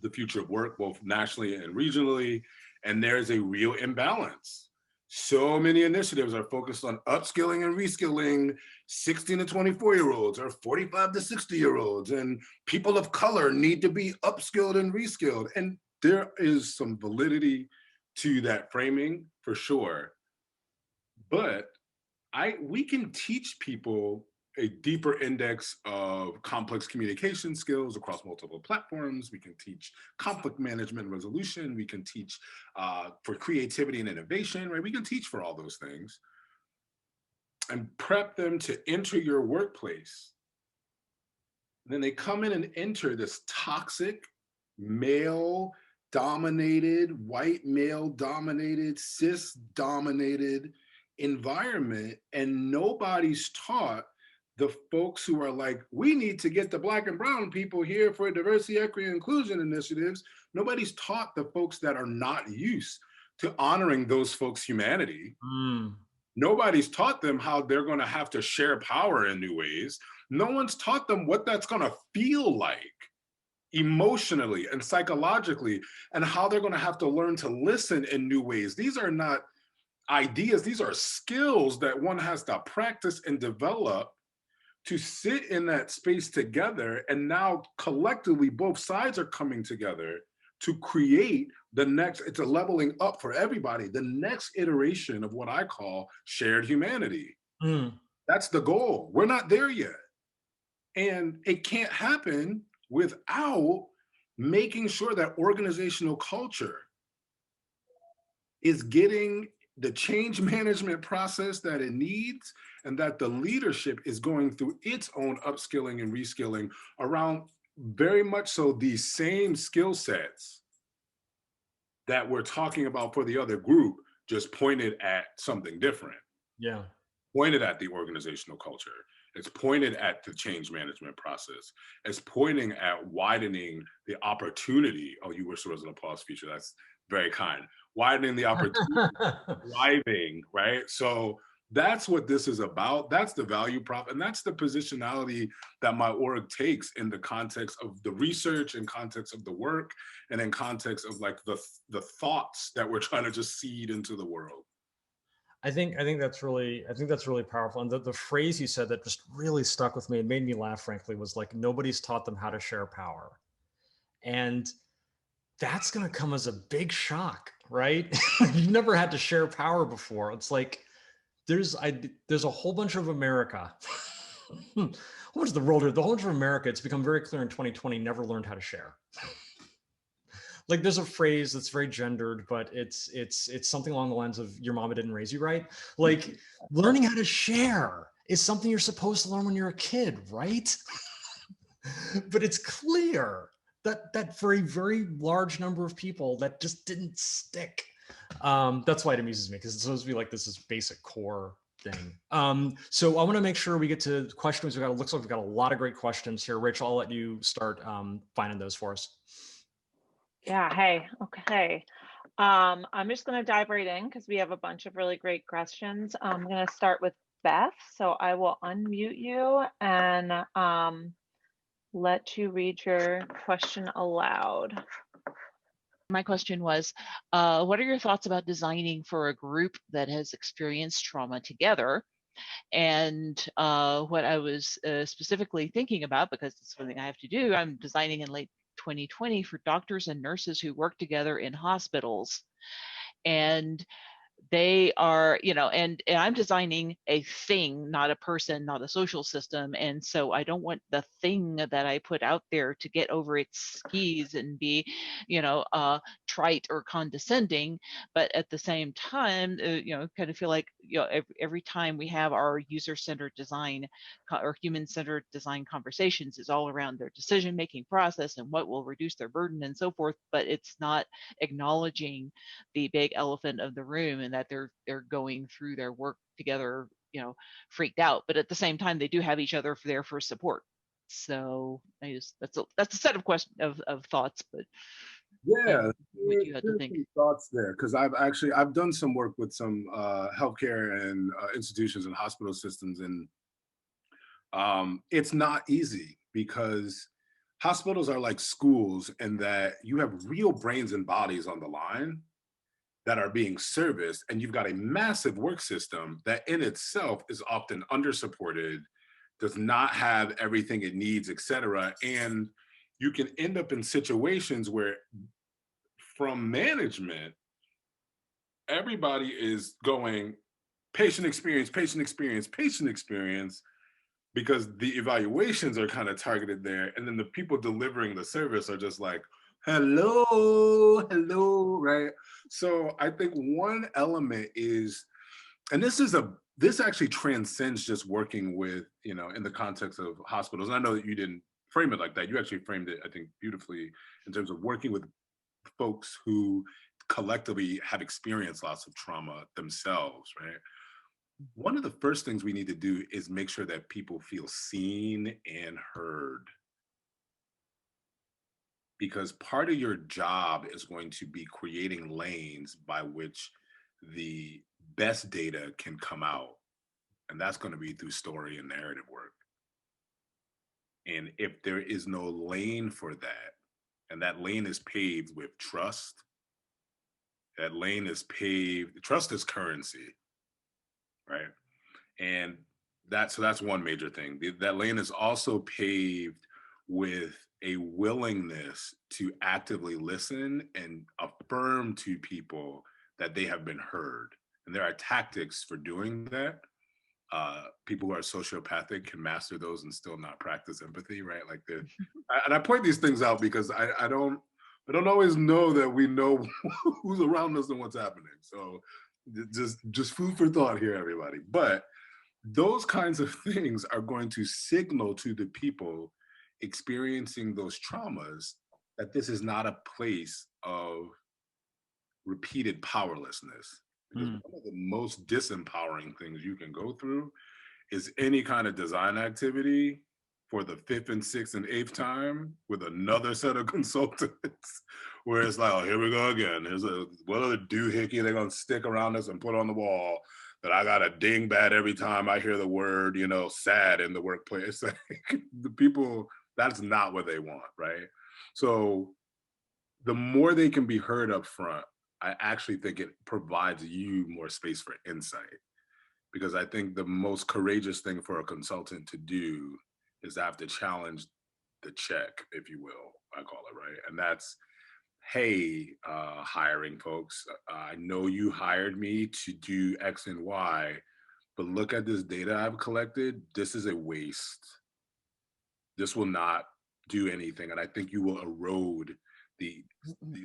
the future of work, both nationally and regionally, and there's a real imbalance. So many initiatives are focused on upskilling and reskilling 16 to 24-year-olds or 45 to 60-year-olds, and people of color need to be upskilled and reskilled. And there is some validity to that framing for sure. But we can teach people a deeper index of complex communication skills across multiple platforms. We can teach conflict management and resolution. We can teach for creativity and innovation, right? We can teach for all those things and prep them to enter your workplace. And then they come in and enter this toxic, male-dominated, white male-dominated, cis-dominated environment, and nobody's taught the folks who are like, we need to get the Black and brown people here for diversity, equity, and inclusion initiatives. Nobody's taught the folks that are not used to honoring those folks' humanity. Mm. Nobody's taught them how they're going to have to share power in new ways. No one's taught them what that's going to feel like emotionally and psychologically, and how they're going to have to learn to listen in new ways. These are not ideas, these are skills that one has to practice and develop to sit in that space together. And now collectively, both sides are coming together to create the next, it's a leveling up for everybody, the next iteration of what I call shared humanity. Mm. That's the goal. We're not there yet. And it can't happen without making sure that organizational culture is getting the change management process that it needs, and that the leadership is going through its own upskilling and reskilling around very much so these same skill sets that we're talking about for the other group, just pointed at something different. Yeah. Pointed at the organizational culture. It's pointed at the change management process. It's pointing at widening the opportunity. Oh, you wish there was an applause feature. That's very kind. Widening the opportunity, thriving, right? So that's what this is about. That's the value prop, and that's the positionality that my org takes in the context of the research, in context of the work, and in context of like the thoughts that we're trying to just seed into the world. I think that's really powerful. And the phrase you said that just really stuck with me and made me laugh, frankly, was like, nobody's taught them how to share power. And that's going to come as a big shock, right? You've never had to share power before. It's like, there's a whole bunch of America, whole bunch of the world, the whole bunch of America, it's become very clear in 2020, never learned how to share. Like, there's a phrase that's very gendered, but it's something along the lines of, your mama didn't raise you right. Like, learning how to share is something you're supposed to learn when you're a kid, right? But it's clear that for a very large number of people, that just didn't stick. That's why it amuses me, because it's supposed to be like this basic core thing. So I want to make sure we get to questions. Looks like we've got a lot of great questions here. Rachel, I'll let you start finding those for us. Yeah, hey, okay. I'm just going to dive right in because we have a bunch of really great questions. I'm going to start with Beth, so I will unmute you and let you read your question aloud. My question was, what are your thoughts about designing for a group that has experienced trauma together? And what I was specifically thinking about, because it's something I have to do, I'm designing in late 2020 for doctors and nurses who work together in hospitals. And they are, and I'm designing a thing, not a person, not a social system. And so I don't want the thing that I put out there to get over its skis and be, trite or condescending. But at the same time, kind of feel like, every time we have our user-centered design or human-centered design conversations, is all around their decision-making process and what will reduce their burden and so forth. But it's not acknowledging the big elephant of the room, and that they're going through their work together, freaked out. But at the same time, they do have each other there for support. So that's a set of questions of thoughts. But yeah, what you had to think. Thoughts there, because I've done some work with some healthcare and institutions and hospital systems, and it's not easy, because hospitals are like schools, in that you have real brains and bodies on the line that are being serviced, and you've got a massive work system that in itself is often undersupported, does not have everything it needs, etc. And you can end up in situations where, from management, everybody is going patient experience, patient experience, patient experience, because the evaluations are kind of targeted there. And then the people delivering the service are just like, hello, right? So I think one element is, and this actually transcends just working with, in the context of hospitals. And I know that you didn't frame it like that. You actually framed it, I think, beautifully, in terms of working with folks who collectively have experienced lots of trauma themselves, right? one of the first things we need to do is make sure that people feel seen and heard. Because part of your job is going to be creating lanes by which the best data can come out. And that's going to be through story and narrative work. And if there is no lane for that, and that lane is paved with trust, that lane is paved, trust is currency, right? And so that's one major thing. That lane is also paved with a willingness to actively listen and affirm to people that they have been heard. And there are tactics for doing that. People who are sociopathic can master those and still not practice empathy, right? Like and I point these things out because I don't always know that we know who's around us and what's happening. So just food for thought here, everybody. But those kinds of things are going to signal to the people experiencing those traumas that this is not a place of repeated powerlessness. Because one of the most disempowering things you can go through is any kind of design activity for the 5th and 6th and 8th time with another set of consultants, where it's like, oh, here we go again. What other doohickey they're gonna stick around us and put on the wall that I got a ding bad every time I hear the word, sad in the workplace. Like, the people, that's not what they want, right? So the more they can be heard up front, I actually think it provides you more space for insight. Because I think the most courageous thing for a consultant to do is to have to challenge the check, if you will, I call it, right? And that's, hey, hiring folks, I know you hired me to do X and Y, but look at this data I've collected. This is a waste. This will not do anything. And I think you will erode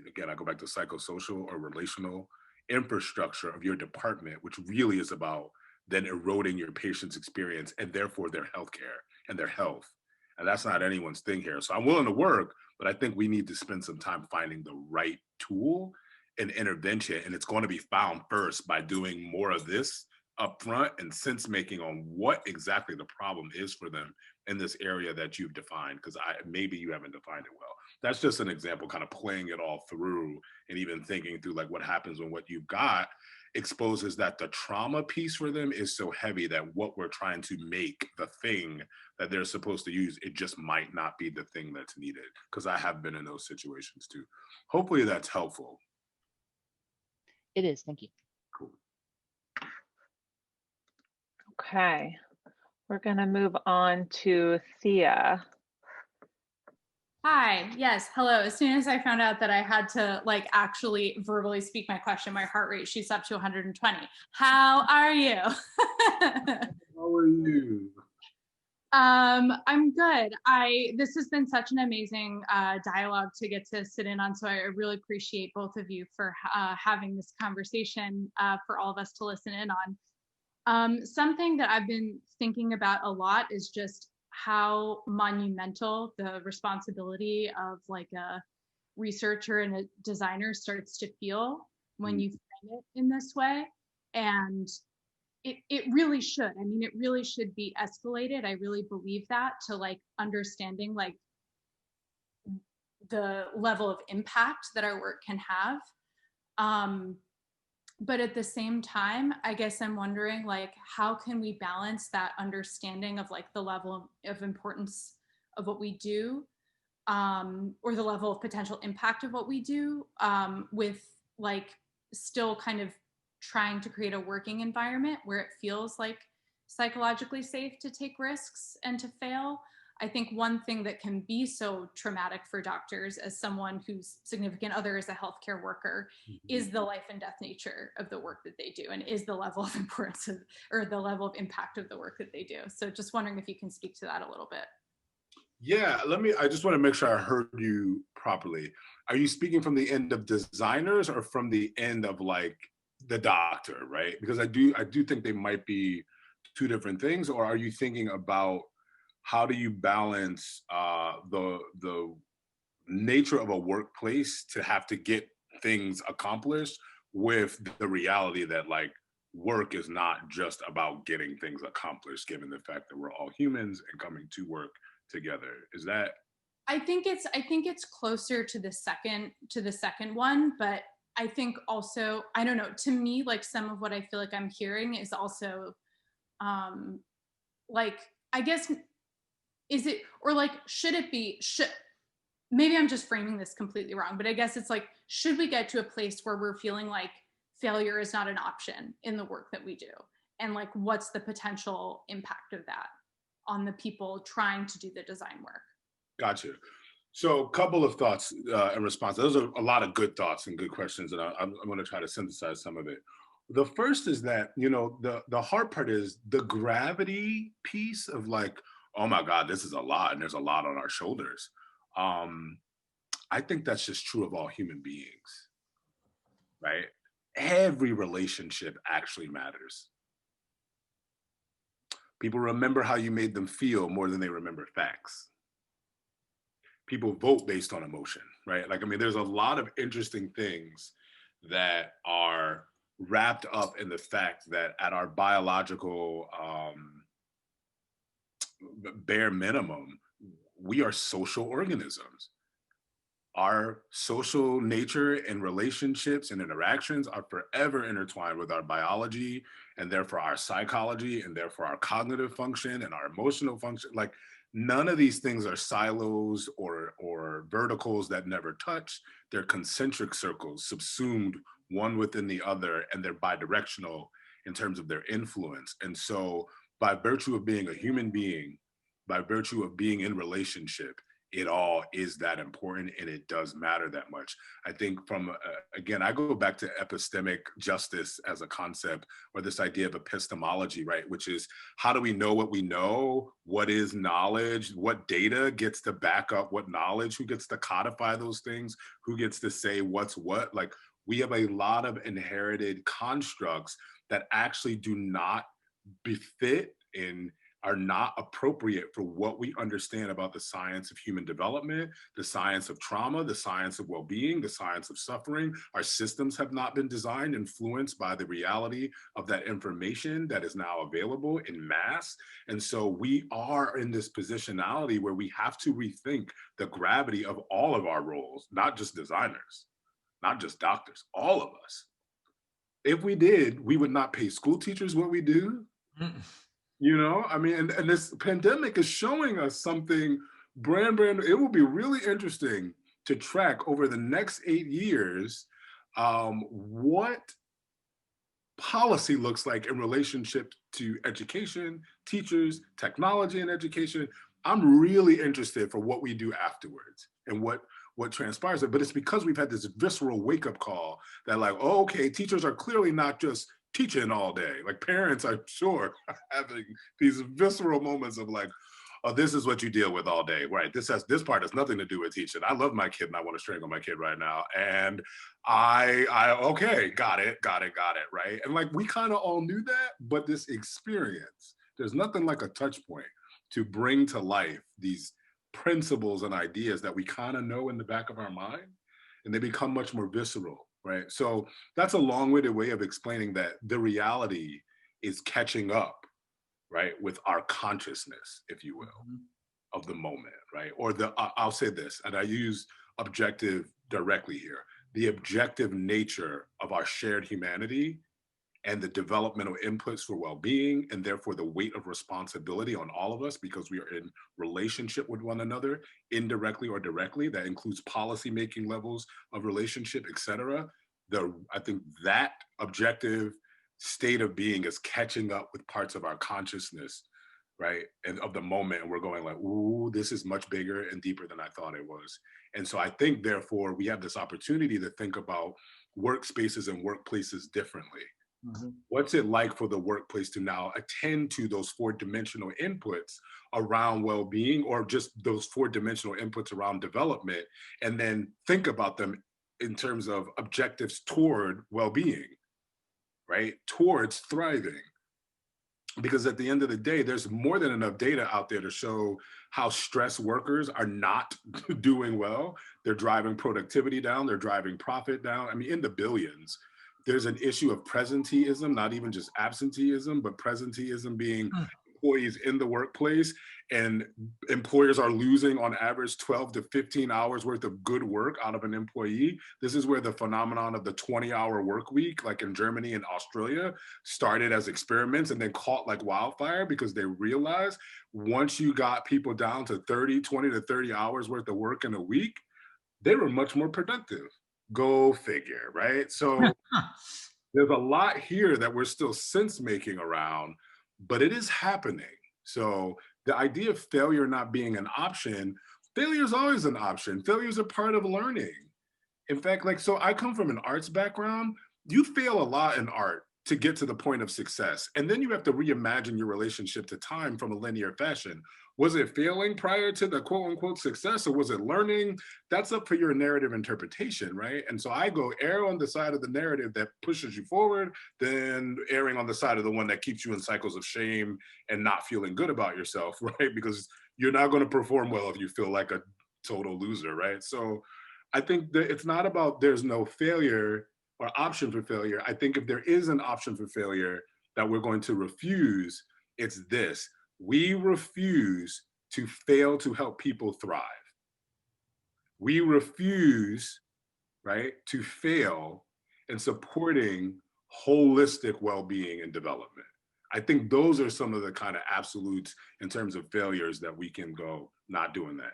again, I go back to psychosocial or relational infrastructure of your department, which really is about then eroding your patient's experience and therefore their healthcare and their health. And that's not anyone's thing here. So I'm willing to work, but I think we need to spend some time finding the right tool and intervention. And it's going to be found first by doing more of this upfront and sense making on what exactly the problem is for them in this area that you've defined, because maybe you haven't defined it well. That's just an example, kind of playing it all through and even thinking through like what happens when what you've got exposes that the trauma piece for them is so heavy that what we're trying to make the thing that they're supposed to use, it just might not be the thing that's needed. Because I have been in those situations too. Hopefully that's helpful. It is. Thank you. Cool. Okay, we're going to move on to Thea. Hi, yes, hello. As soon as I found out that I had to actually verbally speak my question, my heart rate shoots up to 120. How are you? How are you? I'm good. This has been such an amazing dialogue to get to sit in on, so I really appreciate both of you for having this conversation for all of us to listen in on. Something that I've been thinking about a lot is just how monumental the responsibility of a researcher and a designer starts to feel when you frame it in this way. And it really should. I mean, it really should be escalated. I really believe that, to understanding the level of impact that our work can have. But at the same time, I guess I'm wondering, how can we balance that understanding of the level of importance of what we do, or the level of potential impact of what we do, with still kind of trying to create a working environment where it feels psychologically safe to take risks and to fail. I think one thing that can be so traumatic for doctors, as someone whose significant other is a healthcare worker, is the life and death nature of the work that they do, and is the level of importance or the level of impact of the work that they do. So just wondering if you can speak to that a little bit. Yeah, I just want to make sure I heard you properly. Are you speaking from the end of designers or from the end of the doctor, right? Because I do think they might be two different things. Or are you thinking about how do you balance the nature of a workplace to have to get things accomplished with the reality that work is not just about getting things accomplished, given the fact that we're all humans and coming to work together. Is that? I think it's closer to the second one, but I think also, I don't know, to me, like some of what I feel like I'm hearing is also like, I guess, is it, or like, should it be, maybe I'm just framing this completely wrong, but I guess it's like, should we get to a place where we're feeling like failure is not an option in the work that we do? And like, what's the potential impact of that on the people trying to do the design work? Gotcha. So a couple of thoughts in response. Those are a lot of good thoughts and good questions, and I'm going to try to synthesize some of it. The first is that, you know, the hard part is the gravity piece of like, oh my God, this is a lot, and there's a lot on our shoulders. I think that's just true of all human beings, right? Every relationship actually matters. People remember how you made them feel more than they remember facts. People vote based on emotion, right? Like, I mean, there's a lot of interesting things that are wrapped up in the fact that at our biological bare minimum, we are social organisms. Our social nature and relationships and interactions are forever intertwined with our biology, and therefore our psychology, and therefore our cognitive function and our emotional function. Like, none of these things are silos or verticals that never touch. They're concentric circles subsumed one within the other, and they're bidirectional in terms of their influence. And so by virtue of being a human being, by virtue of being in relationship, it all is that important, and it does matter that much. I think from, again, I go back to epistemic justice as a concept, or this idea of epistemology, right? Which is, how do we know what we know? What is knowledge? What data gets to back up what knowledge? Who gets to codify those things? Who gets to say what's what? Like, we have a lot of inherited constructs that actually do not befit and are not appropriate for what we understand about the science of human development, the science of trauma, the science of well-being, the science of suffering. Our systems have not been designed, influenced by the reality of that information that is now available in mass. And so we are in this positionality where we have to rethink the gravity of all of our roles, not just designers, not just doctors, all of us. If we did, we would not pay school teachers what we do. You know, I mean, and this pandemic is showing us something brand new. It will be really interesting to track over the next 8 years what policy looks like in relationship to education, teachers, technology and education. I'm really interested for what we do afterwards and what transpires. But it's because we've had this visceral wake-up call that, like, oh, okay, teachers are clearly not just teaching all day. Like, parents, I'm sure, are having these visceral moments of like, oh, this is what you deal with all day, right? This part has nothing to do with teaching. I love my kid and I want to strangle my kid right now. And I okay, got it, right? And like, we kind of all knew that, but this experience, there's nothing like a touch point to bring to life these principles and ideas that we kind of know in the back of our mind, and they become much more visceral. Right. So that's a long-winded way of explaining that the reality is catching up, right, with our consciousness, if you will, of the moment, right? Or I'll say this, and I use objective directly here, the objective nature of our shared humanity and the developmental inputs for well-being, and therefore the weight of responsibility on all of us because we are in relationship with one another, indirectly or directly. That includes policy-making levels of relationship, et cetera. I think that objective state of being is catching up with parts of our consciousness, right? And of the moment, and we're going like, ooh, this is much bigger and deeper than I thought it was. And so I think, therefore, we have this opportunity to think about workspaces and workplaces differently. What's it like for the workplace to now attend to those 4-dimensional inputs around well-being, or just those 4-dimensional inputs around development, and then think about them in terms of objectives toward well-being, right? Towards thriving. Because at the end of the day, there's more than enough data out there to show how stressed workers are not doing well. They're driving productivity down, they're driving profit down. I mean, in the billions. there's an issue of presenteeism, not even just absenteeism, but presenteeism being employees in the workplace, and employers are losing on average 12 to 15 hours worth of good work out of an employee. This is where the phenomenon of the 20-hour work week, like in Germany and Australia, started as experiments and then caught like wildfire, because they realized once you got people down to 20 to 30 hours worth of work in a week, they were much more productive. Go figure, right? So there's a lot here that we're still sense making around, but it is happening. So the idea of failure not being an option, failure is always an option. Failure is a part of learning. In fact, like, so I come from an arts background. You fail a lot in art to get to the point of success. And then you have to reimagine your relationship to time from a linear fashion. Was it failing prior to the quote unquote success, or was it learning? That's up for your narrative interpretation, right? And so I go err on the side of the narrative that pushes you forward, then erring on the side of the one that keeps you in cycles of shame and not feeling good about yourself, right? Because you're not going to perform well if you feel like a total loser, right? So I think that it's not about there's no failure or option for failure. I think if there is an option for failure that we're going to refuse, it's this. We refuse to fail to help people thrive. We refuse, right, to fail in supporting holistic well-being and development. I think those are some of the kind of absolutes in terms of failures that we can go not doing that.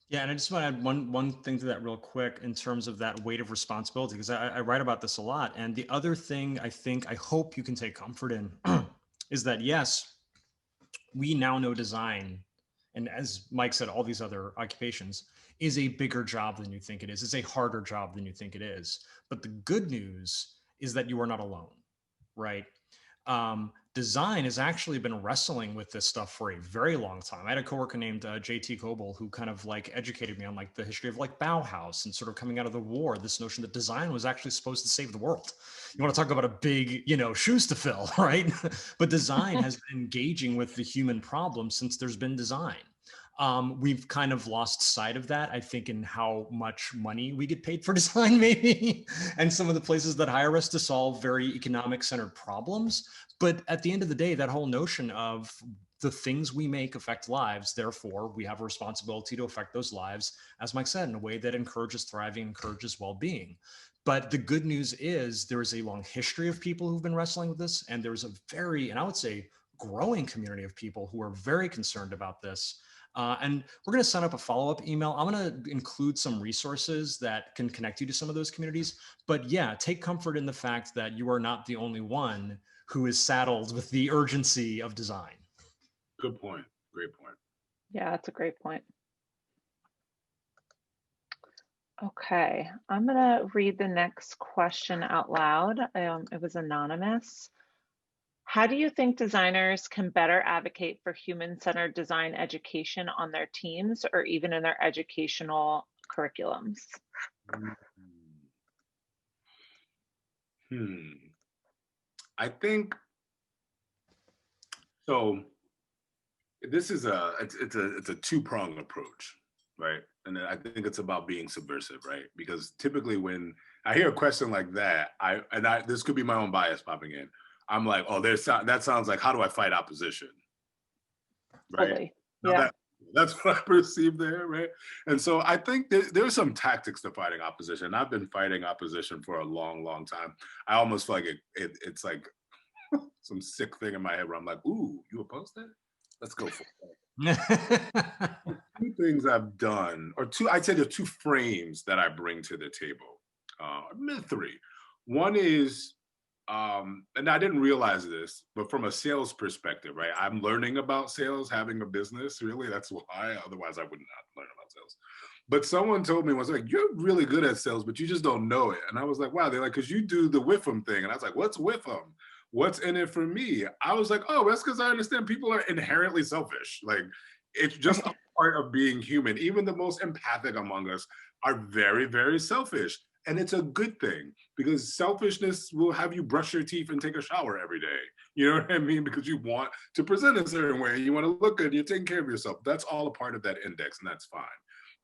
Yeah, and I just want to add one thing to that real quick in terms of that weight of responsibility, because I write about this a lot. And the other thing I hope you can take comfort in is that, yes, we now know design, and as Mike said, all these other occupations, is a bigger job than you think it is. It's a harder job than you think it is. But the good news is that you are not alone, right? Design has actually been wrestling with this stuff for a very long time. I had a coworker named JT Coble who kind of like educated me on like the history of like Bauhaus and sort of coming out of the war, this notion that design was actually supposed to save the world. You want to talk about a big, shoes to fill, right? But design has been engaging with the human problem since there's been design. We've kind of lost sight of that, I think, in how much money we get paid for design, maybe, and some of the places that hire us to solve very economic-centered problems. But at the end of the day, that whole notion of the things we make affect lives, therefore, we have a responsibility to affect those lives, as Mike said, in a way that encourages thriving, encourages well-being. But the good news is there is a long history of people who've been wrestling with this, and there's a very, and I would say, growing community of people who are very concerned about this. And we're going to send up a follow-up email. I'm going to include some resources that can connect you to some of those communities. But yeah, take comfort in the fact that you are not the only one who is saddled with the urgency of design. Good point. Great point. Yeah, that's a great point. Okay, I'm going to read the next question out loud. It was anonymous. How do you think designers can better advocate for human-centered design education on their teams or even in their educational curriculums? I think so. This is it's a two-pronged approach, right? And I think it's about being subversive, right? Because typically when I hear a question like that, this could be my own bias popping in. I'm like, oh, that sounds like, how do I fight opposition? Right? Totally. Yeah. That's what I perceive there, right? And so I think there's some tactics to fighting opposition. I've been fighting opposition for a long, long time. I almost feel like it's like some sick thing in my head where I'm like, ooh, you opposed that? Let's go for it. Two things I've done, or I'd say there are two frames that I bring to the table. Three. One is, and I didn't realize this, but from a sales perspective, right? I'm learning about sales, having a business, really, that's why, otherwise I would not learn about sales. But someone told me once, like, you're really good at sales, but you just don't know it. And I was like, wow, they're like, because you do the with them thing. And I was like, what's with them? What's in it for me? I was like, oh, that's because I understand people are inherently selfish. Like, it's just a part of being human. Even the most empathic among us are very, very selfish. And it's a good thing, because selfishness will have you brush your teeth and take a shower every day. You know what I mean? Because you want to present a certain way. You want to look good. You're taking care of yourself. That's all a part of that index, and that's fine.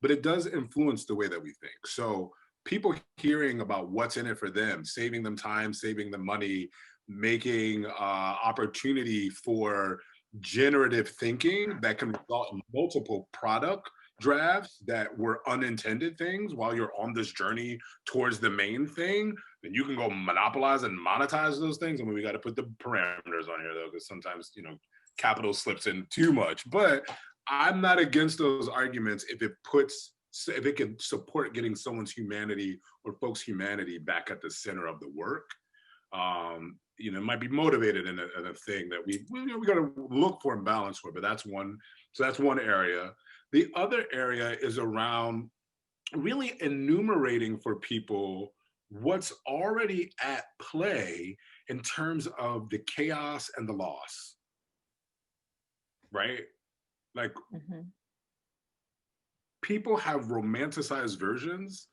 But it does influence the way that we think. So people hearing about what's in it for them, saving them time, saving them money, making opportunity for generative thinking that can result in multiple product drafts that were unintended things while you're on this journey towards the main thing, then you can go monopolize and monetize those things. I mean, we got to put the parameters on here though, because sometimes, you know, capital slips in too much. But I'm not against those arguments if it can support getting someone's humanity or folks' humanity back at the center of the work. You know, it might be motivated in a thing that we got to look for and balance for, but that's one. So that's one area. The other area is around really enumerating for people what's already at play in terms of the chaos and the loss, right? Like, people have romanticized versions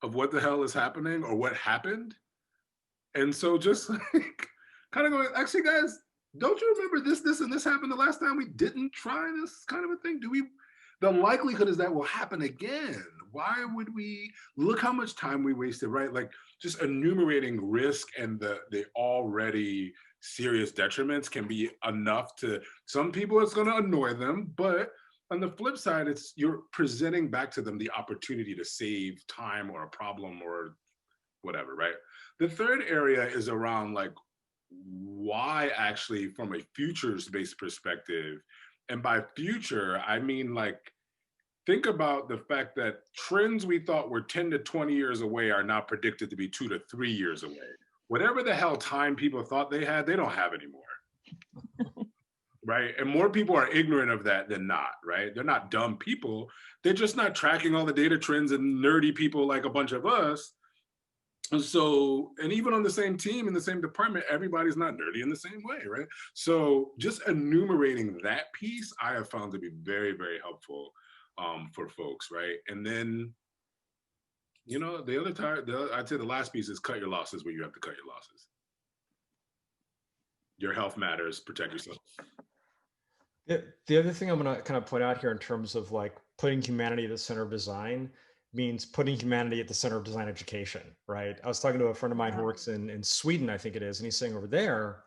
of what the hell is happening or what happened. And so just like kind of going, actually, guys, don't you remember this, and this happened the last time we didn't try this kind of a thing? The likelihood is that will happen again. Why would we, look how much time we wasted, right? Like just enumerating risk and the already serious detriments can be enough to, some people it's gonna annoy them, but on the flip side, you're presenting back to them the opportunity to save time or a problem or whatever, right? The third area is around like why actually from a futures-based perspective, and by future, I mean like, think about the fact that trends we thought were 10 to 20 years away are now predicted to be 2 to 3 years away. Whatever the hell time people thought they had, they don't have anymore. Right? And more people are ignorant of that than not, right? They're not dumb people. They're just not tracking all the data trends and nerdy people like a bunch of us. And so, and even on the same team, in the same department, everybody's not nerdy in the same way, right? So just enumerating that piece, I have found to be very, very helpful for folks, right? And then, you know, I'd say the last piece is cut your losses where you have to cut your losses. Your health matters, protect yourself. The other thing I'm going to kind of point out here in terms of like putting humanity at the center of design means putting humanity at the center of design education, right? I was talking to a friend of mine who works in Sweden, I think it is, and he's saying over there,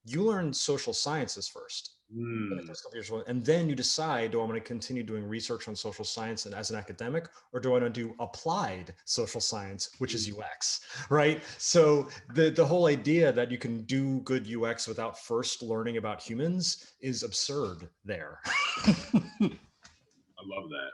you learn social sciences first. And then you decide, do I want to continue doing research on social science and as an academic, or do I want to do applied social science, which is UX, right? So the whole idea that you can do good UX without first learning about humans is absurd there. I love that.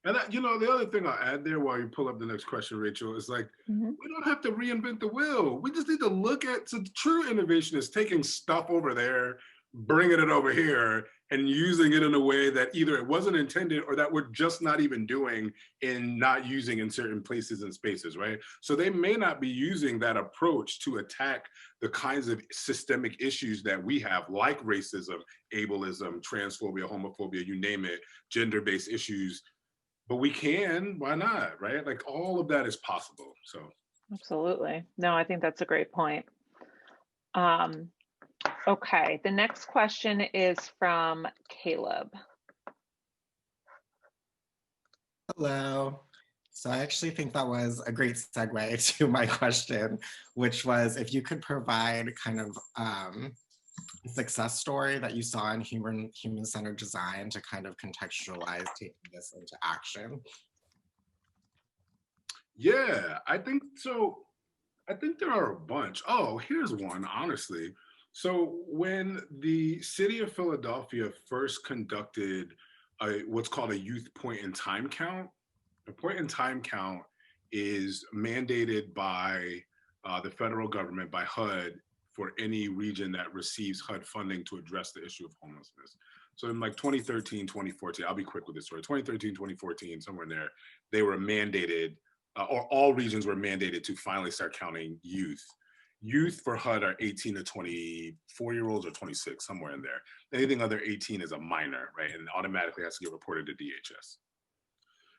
And that, you know, the other thing I'll add there while you pull up the next question, Rachel, is like, we don't have to reinvent the wheel. We just need to look at, so true innovation is taking stuff over there, bringing it over here, and using it in a way that either it wasn't intended or that we're just not even doing and not using in certain places and spaces, right? So they may not be using that approach to attack the kinds of systemic issues that we have, like racism, ableism, transphobia, homophobia, you name it, gender-based issues. But we can, why not, right? Like all of that is possible, so. Absolutely. No, I think that's a great point. Okay, the next question is from Caleb. Hello. So I actually think that was a great segue to my question, which was if you could provide kind of a success story that you saw in human-centered design to kind of contextualize taking this into action. Yeah, I think so. I think there are a bunch. Oh, here's one, honestly. So when the city of Philadelphia first conducted what's called a youth point in time count, a point in time count is mandated by the federal government, by HUD, for any region that receives HUD funding to address the issue of homelessness. So in like 2013, 2014, I'll be quick with this story, 2013, 2014, somewhere in there, they were mandated, or all regions were mandated to finally start counting youth. Youth for HUD are 18 to 24-year-olds or 26, somewhere in there. Anything under 18 is a minor, right? And automatically has to get reported to DHS.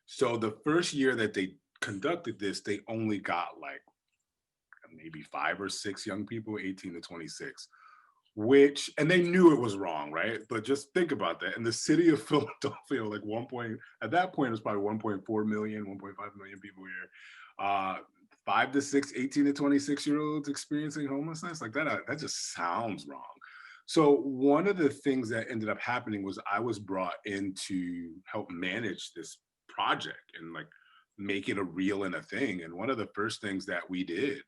So the first year that they conducted this, they only got like maybe 5 or 6 young people, 18 to 26. and they knew it was wrong, right? But just think about that. In the city of Philadelphia, like at that point, it was probably 1.4 million, 1.5 million people here. 5 to 6, 18 to 26-year-olds experiencing homelessness, like that just sounds wrong. So one of the things that ended up happening was I was brought in to help manage this project and like make it a real and a thing. And one of the first things that we did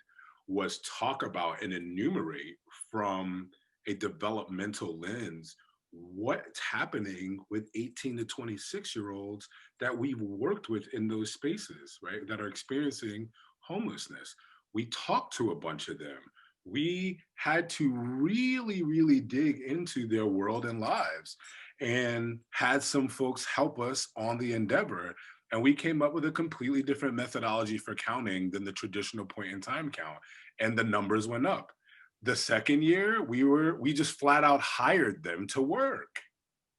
was talk about and enumerate from a developmental lens what's happening with 18 to 26-year-olds that we've worked with in those spaces, right, that are experiencing homelessness. We talked to a bunch of them. We had to really, really dig into their world and lives, and had some folks help us on the endeavor. And we came up with a completely different methodology for counting than the traditional point in time count. And the numbers went up. The second year, we just flat out hired them to work,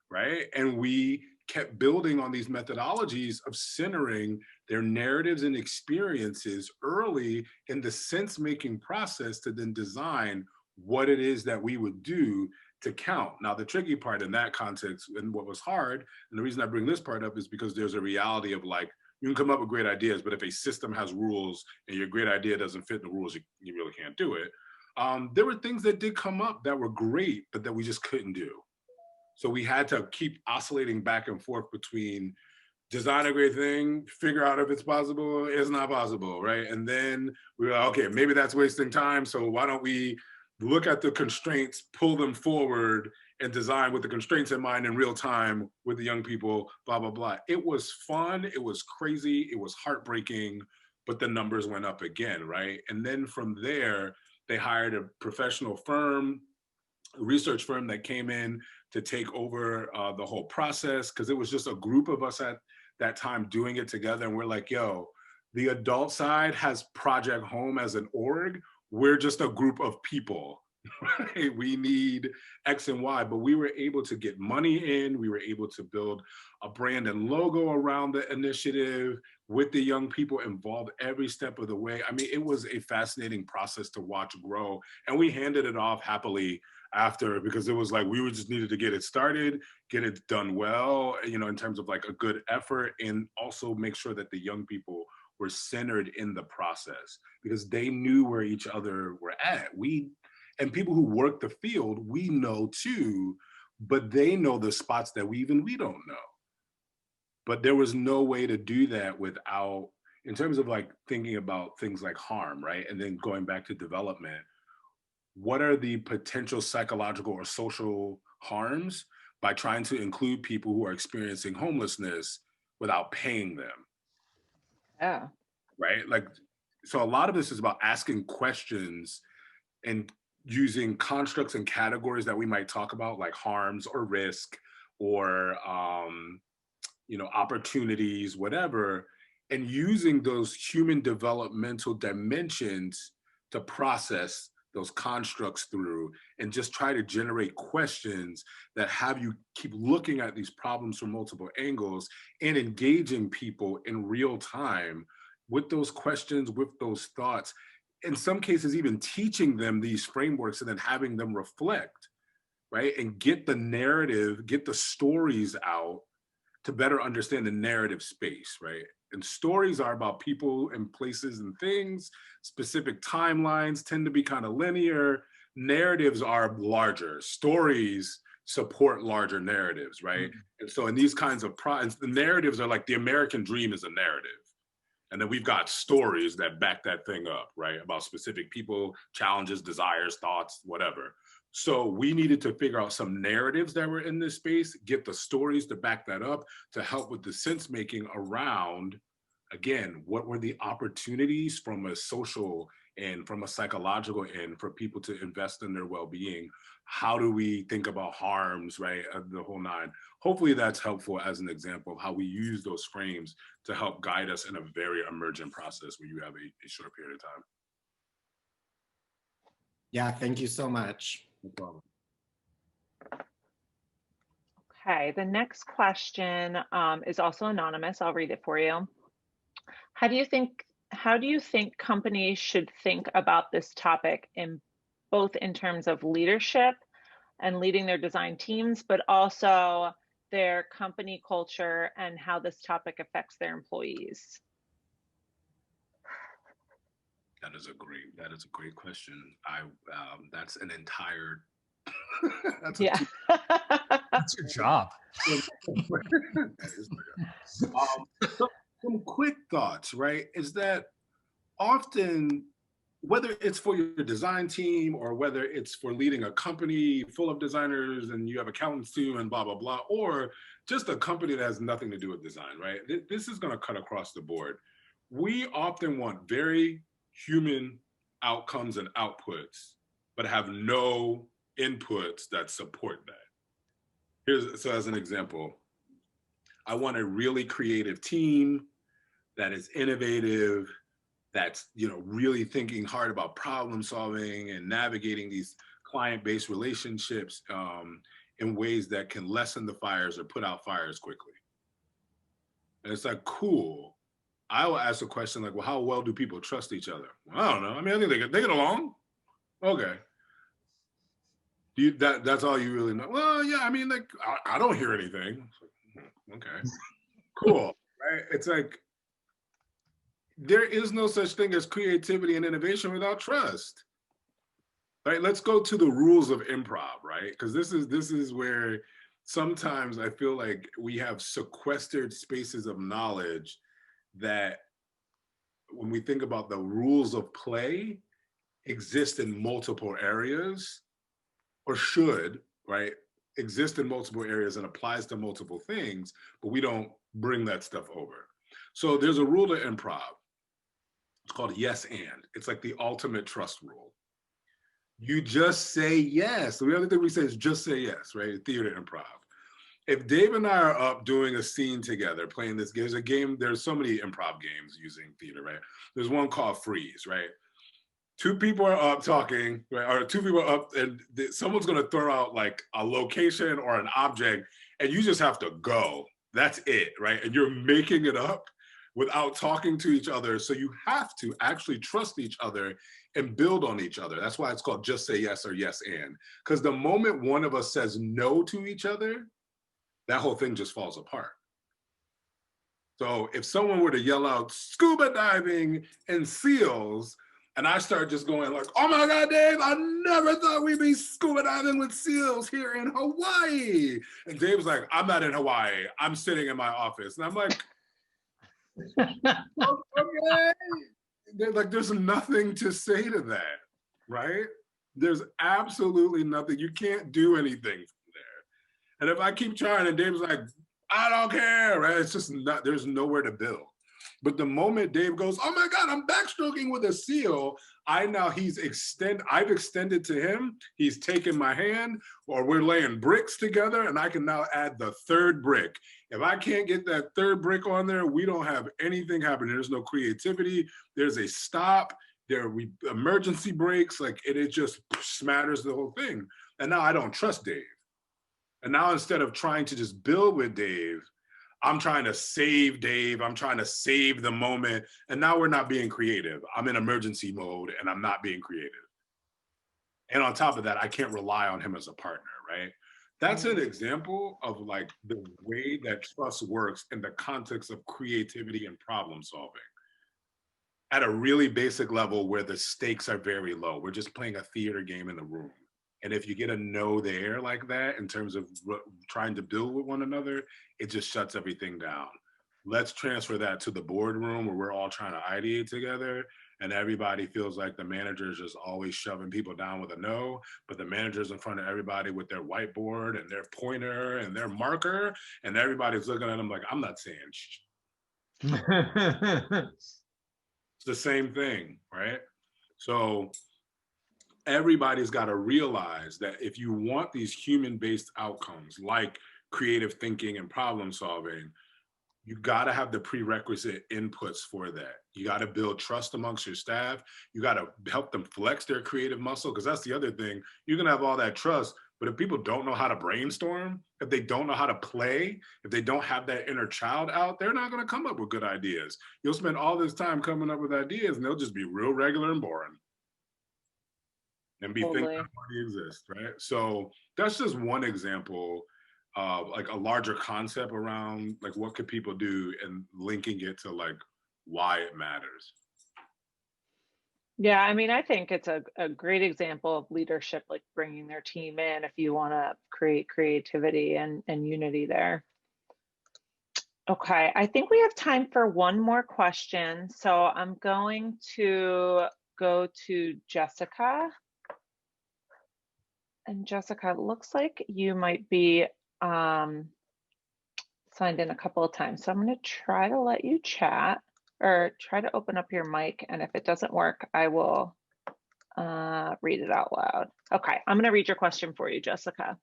right? And we kept building on these methodologies of centering their narratives and experiences early in the sense-making process to then design what it is that we would do to count. Now, the tricky part in that context and what was hard, and the reason I bring this part up is because there's a reality of like, you can come up with great ideas, but if a system has rules and your great idea doesn't fit the rules, you really can't do it. There were things that did come up that were great, but that we just couldn't do. So we had to keep oscillating back and forth between design a great thing, figure out if it's possible, it's not possible, right? And then we were like, okay, maybe that's wasting time. So why don't we look at the constraints, pull them forward, and design with the constraints in mind in real time with the young people, blah, blah, blah. It was fun, it was crazy, it was heartbreaking, but the numbers went up again, right? And then from there, they hired a professional firm, a research firm that came in to take over the whole process, because it was just a group of us at that time doing it together. And we're like, yo, the adult side has Project Home as an org. We're just a group of people. Right? We need X and Y, but we were able to get money in. We were able to build a brand and logo around the initiative with the young people involved every step of the way. I mean, it was a fascinating process to watch grow. And we handed it off happily after, because it was like we just needed to get it started, get it done well, you know, in terms of like a good effort, and also make sure that the young people were centered in the process because they knew where each other were at. And people who work the field, we know too, but they know the spots that we don't know. But there was no way to do that without, in terms of like thinking about things like harm, right? And then going back to development, what are the potential psychological or social harms by trying to include people who are experiencing homelessness without paying them? Yeah. Right? Like, so a lot of this is about asking questions and using constructs and categories that we might talk about, like harms or risk or you know, opportunities, whatever, and using those human developmental dimensions to process those constructs through and just try to generate questions that have you keep looking at these problems from multiple angles and engaging people in real time with those questions, with those thoughts. In some cases, even teaching them these frameworks and then having them reflect, right? And get the narrative, get the stories out to better understand the narrative space, right? And stories are about people and places and things. Specific timelines tend to be kind of linear. Narratives are larger. Stories support larger narratives, right? Mm-hmm. And so in these kinds of the narratives are like the American dream is a narrative. And then we've got stories that back that thing up, right? About specific people, challenges, desires, thoughts, whatever. So we needed to figure out some narratives that were in this space, get the stories to back that up, to help with the sense making around, again, what were the opportunities from a social and from a psychological end for people to invest in their well-being? How do we think about harms, right? The whole nine. Hopefully that's helpful as an example of how we use those frames to help guide us in a very emergent process where you have a short period of time. Yeah, thank you so much. No problem. Okay, the next question is also anonymous. I'll read it for you. How do you think companies should think about this topic in both in terms of leadership and leading their design teams, but also their company culture and how this topic affects their employees? That is a great question. That's an entire, that's a Yeah. That's your job. that is my job. Some quick thoughts, right? Is that often, whether it's for your design team or whether it's for leading a company full of designers and you have accountants too and blah, blah, blah, or just a company that has nothing to do with design, right? This is going to cut across the board. We often want very human outcomes and outputs, but have no inputs that support that. So as an example, I want a really creative team that is innovative, that's really thinking hard about problem solving and navigating these client-based relationships in ways that can lessen the fires or put out fires quickly. And it's like, cool. I will ask a question like, well, how well do people trust each other? Well, I don't know. I mean, I think they get along. Okay. That's all you really know? Well, yeah, I mean, like, I don't hear anything. Okay, cool, right? It's like, there is no such thing as creativity and innovation without trust, right? Let's go to the rules of improv, right? Because this is where sometimes I feel like we have sequestered spaces of knowledge that, when we think about the rules of play, exist in multiple areas, or should, right, exist in multiple areas and applies to multiple things, but we don't bring that stuff over. So there's a rule to improv. It's called yes and. It's like the ultimate trust rule. You just say yes. The other thing we say is just say yes, right? Theater improv. If Dave and I are up doing a scene together, playing this, there's a game, there's so many improv games using theater, right? There's one called Freeze, right? Two people are up talking, right? Or two people are up and someone's gonna throw out like a location or an object and you just have to go. That's it, right? And you're making it up without talking to each other. So you have to actually trust each other and build on each other. That's why it's called just say yes or yes and. Because the moment one of us says no to each other, that whole thing just falls apart. So if someone were to yell out scuba diving and seals, and I start just going like, oh my God, Dave, I never thought we'd be scuba diving with seals here in Hawaii. And Dave's like, I'm not in Hawaii. I'm sitting in my office. And I'm like, okay. Like, there's nothing to say to that, right? There's absolutely nothing. You can't do anything from there. And if I keep trying and Dave's like, I don't care, right? It's just not, there's nowhere to build. But the moment Dave goes, oh my God, I'm backstroking with a seal, I've extended to him, he's taken my hand, or we're laying bricks together, and I can now add the third brick. If I can't get that third brick on there, we don't have anything happening. There's no creativity, there's a stop, emergency brakes, like it just smatters the whole thing. And now I don't trust Dave. And now instead of trying to just build with Dave, I'm trying to save Dave. I'm trying to save the moment. And now we're not being creative. I'm in emergency mode and I'm not being creative. And on top of that, I can't rely on him as a partner, right? That's an example of like the way that trust works in the context of creativity and problem solving. At a really basic level where the stakes are very low. We're just playing a theater game in the room. And if you get a no there like that, in terms of trying to build with one another, it just shuts everything down. Let's transfer that to the boardroom where we're all trying to ideate together and everybody feels like the manager is just always shoving people down with a no, but the manager's in front of everybody with their whiteboard and their pointer and their marker, and everybody's looking at them like, I'm not saying shh. It's the same thing, right? So everybody's got to realize that if you want these human-based outcomes like creative thinking and problem solving, you got to have the prerequisite inputs for that. You got to build trust amongst your staff. You got to help them flex their creative muscle, because that's the other thing. You can have all that trust, but if people don't know how to brainstorm, if they don't know how to play, if they don't have that inner child out, they're not going to come up with good ideas. You'll spend all this time coming up with ideas and they'll just be real regular and boring. and be thinking Totally. that money exists, right? So that's just one example of like a larger concept around like what could people do and linking it to like why it matters. Yeah, I mean, I think it's a great example of leadership, like bringing their team in if you want to create creativity and unity there. Okay, I think we have time for one more question. So I'm going to go to Jessica. And Jessica, it looks like you might be signed in a couple of times. So I'm going to try to let you chat or try to open up your mic. And if it doesn't work, I will read it out loud. Okay, I'm going to read your question for you, Jessica.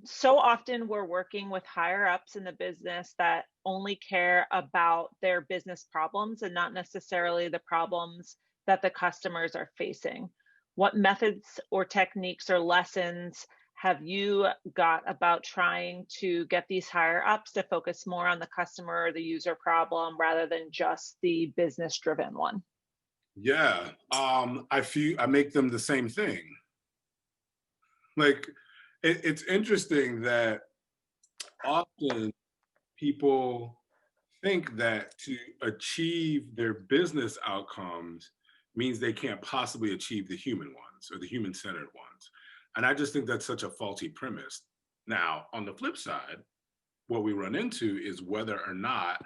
So often we're working with higher ups in the business that only care about their business problems and not necessarily the problems that the customers are facing. What methods or techniques or lessons have you got about trying to get these higher ups to focus more on the customer or the user problem rather than just the business driven one? Yeah, I make them the same thing. Like, it's interesting that often people think that to achieve their business outcomes means they can't possibly achieve the human ones or the human-centered ones. And I just think that's such a faulty premise. Now, on the flip side, what we run into is whether or not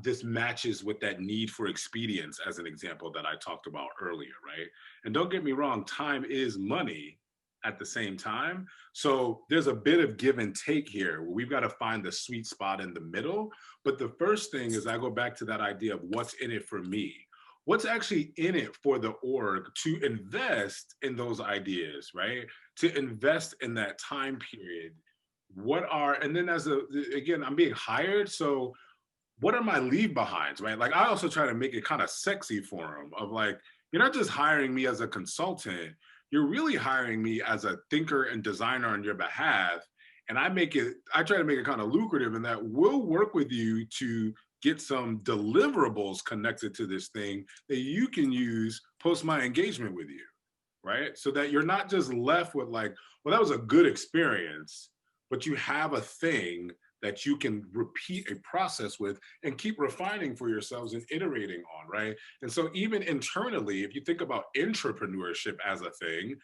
this matches with that need for expedience, as an example that I talked about earlier, right? And don't get me wrong, time is money at the same time. So there's a bit of give and take here. We've got to find the sweet spot in the middle. But the first thing is I go back to that idea of what's in it for me. What's actually in it for the org to invest in those ideas, right? To invest in that time period. And then again, I'm being hired, so what are my leave behinds, right? Like I also try to make it kind of sexy for them of like, you're not just hiring me as a consultant, you're really hiring me as a thinker and designer on your behalf. And I try to make it kind of lucrative in that we'll work with you to get some deliverables connected to this thing that you can use post my engagement with you, right? So that you're not just left with like, well, that was a good experience, but you have a thing that you can repeat a process with and keep refining for yourselves and iterating on, right? And so even internally, if you think about entrepreneurship as a thing,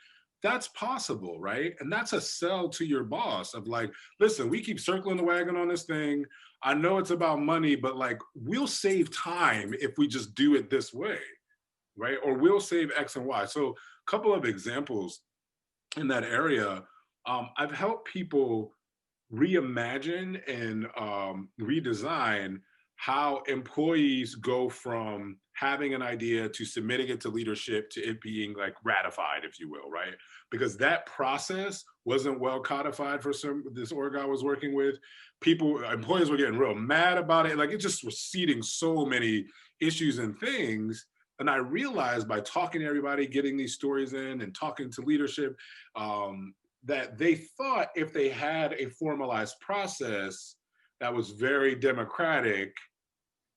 that's possible, right? And that's a sell to your boss of like, listen, we keep circling the wagon on this thing. I know it's about money, but like, we'll save time if we just do it this way, right? Or we'll save X and Y. So a couple of examples in that area, I've helped people reimagine and redesign how employees go from having an idea to submitting it to leadership to it being like ratified, if you will, right? Because that process wasn't well codified for this org I was working with. Employees were getting real mad about it. Like it just was seeding so many issues and things. And I realized by talking to everybody, getting these stories in and talking to leadership, that they thought if they had a formalized process that was very democratic,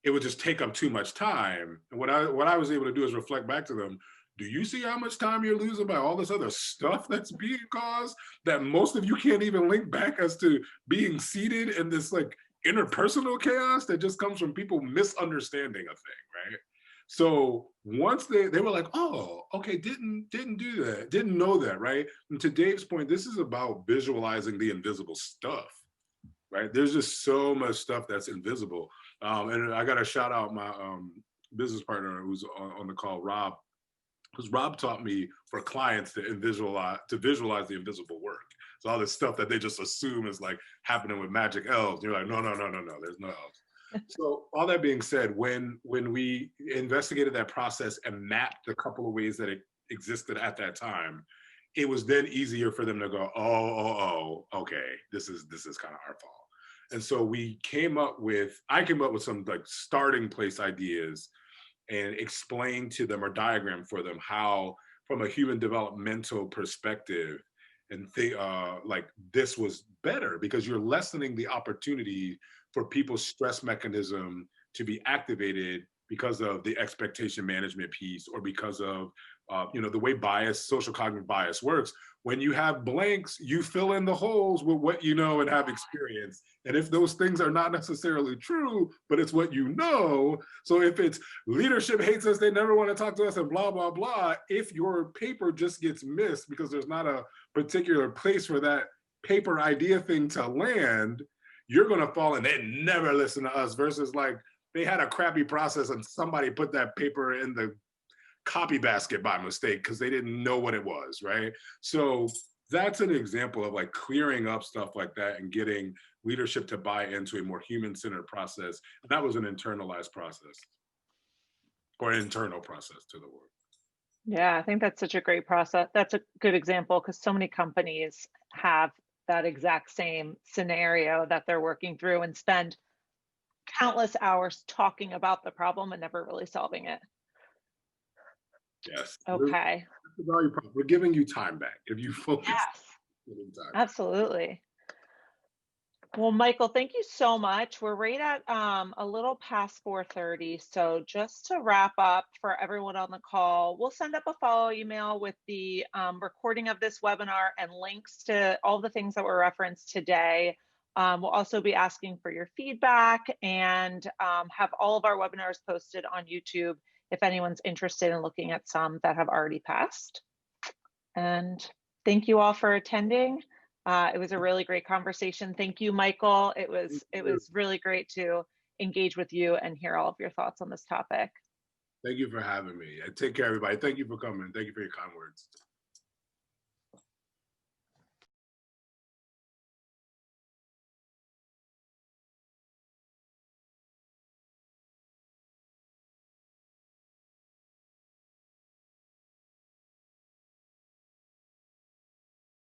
it would just take up too much time. And what I was able to do is reflect back to them, do you see how much time you're losing by all this other stuff that's being caused that most of you can't even link back as to being seated in this like interpersonal chaos that just comes from people misunderstanding a thing, right? So once they were like, oh, okay, didn't do that, didn't know that, right? And to Dave's point, this is about visualizing the invisible stuff, right? There's just so much stuff that's invisible. And I got to shout out my business partner who's on the call, Rob, because Rob taught me for clients to visualize the invisible work. So all this stuff that they just assume is like happening with magic elves. You're like, no, there's no elves. So all that being said, when we investigated that process and mapped a couple of ways that it existed at that time, it was then easier for them to go, oh, okay, this is kind of our fault. And so I came up with some like starting place ideas and explain to them or diagram for them how, from a human developmental perspective, and like this was better because you're lessening the opportunity for people's stress mechanism to be activated because of the expectation management piece, or because of the way social cognitive bias works. When you have blanks, you fill in the holes with what you know and have experience. And if those things are not necessarily true, but it's what you know, so if it's leadership hates us, they never want to talk to us, and blah, blah, blah, if your paper just gets missed because there's not a particular place for that paper idea thing to land, you're going to fall and they never listen to us, versus like they had a crappy process and somebody put that paper in the copy basket by mistake because they didn't know what it was, right? So that's an example of like clearing up stuff like that and getting leadership to buy into a more human-centered process. And that was an internalized process, or internal process to the word. Yeah, I think that's such a great process. That's a good example, because so many companies have that exact same scenario that they're working through and spend countless hours talking about the problem and never really solving it. Yes. Okay. We're giving you time back if you focus. Yes, absolutely. Well, Michael, thank you so much. We're right at a little past 4:30. So just to wrap up for everyone on the call, we'll send up a follow have with the recording of this webinar and links to all the things that were referenced today. We'll also be asking for your feedback, and have all of our webinars posted on YouTube if anyone's interested in looking at some that have already passed. And thank you all for attending. It was a really great conversation. Thank you, Michael. It was really great to engage with you and hear all of your thoughts on this topic. Thank you for having me. Take care, everybody. Thank you for coming. Thank you for your kind words.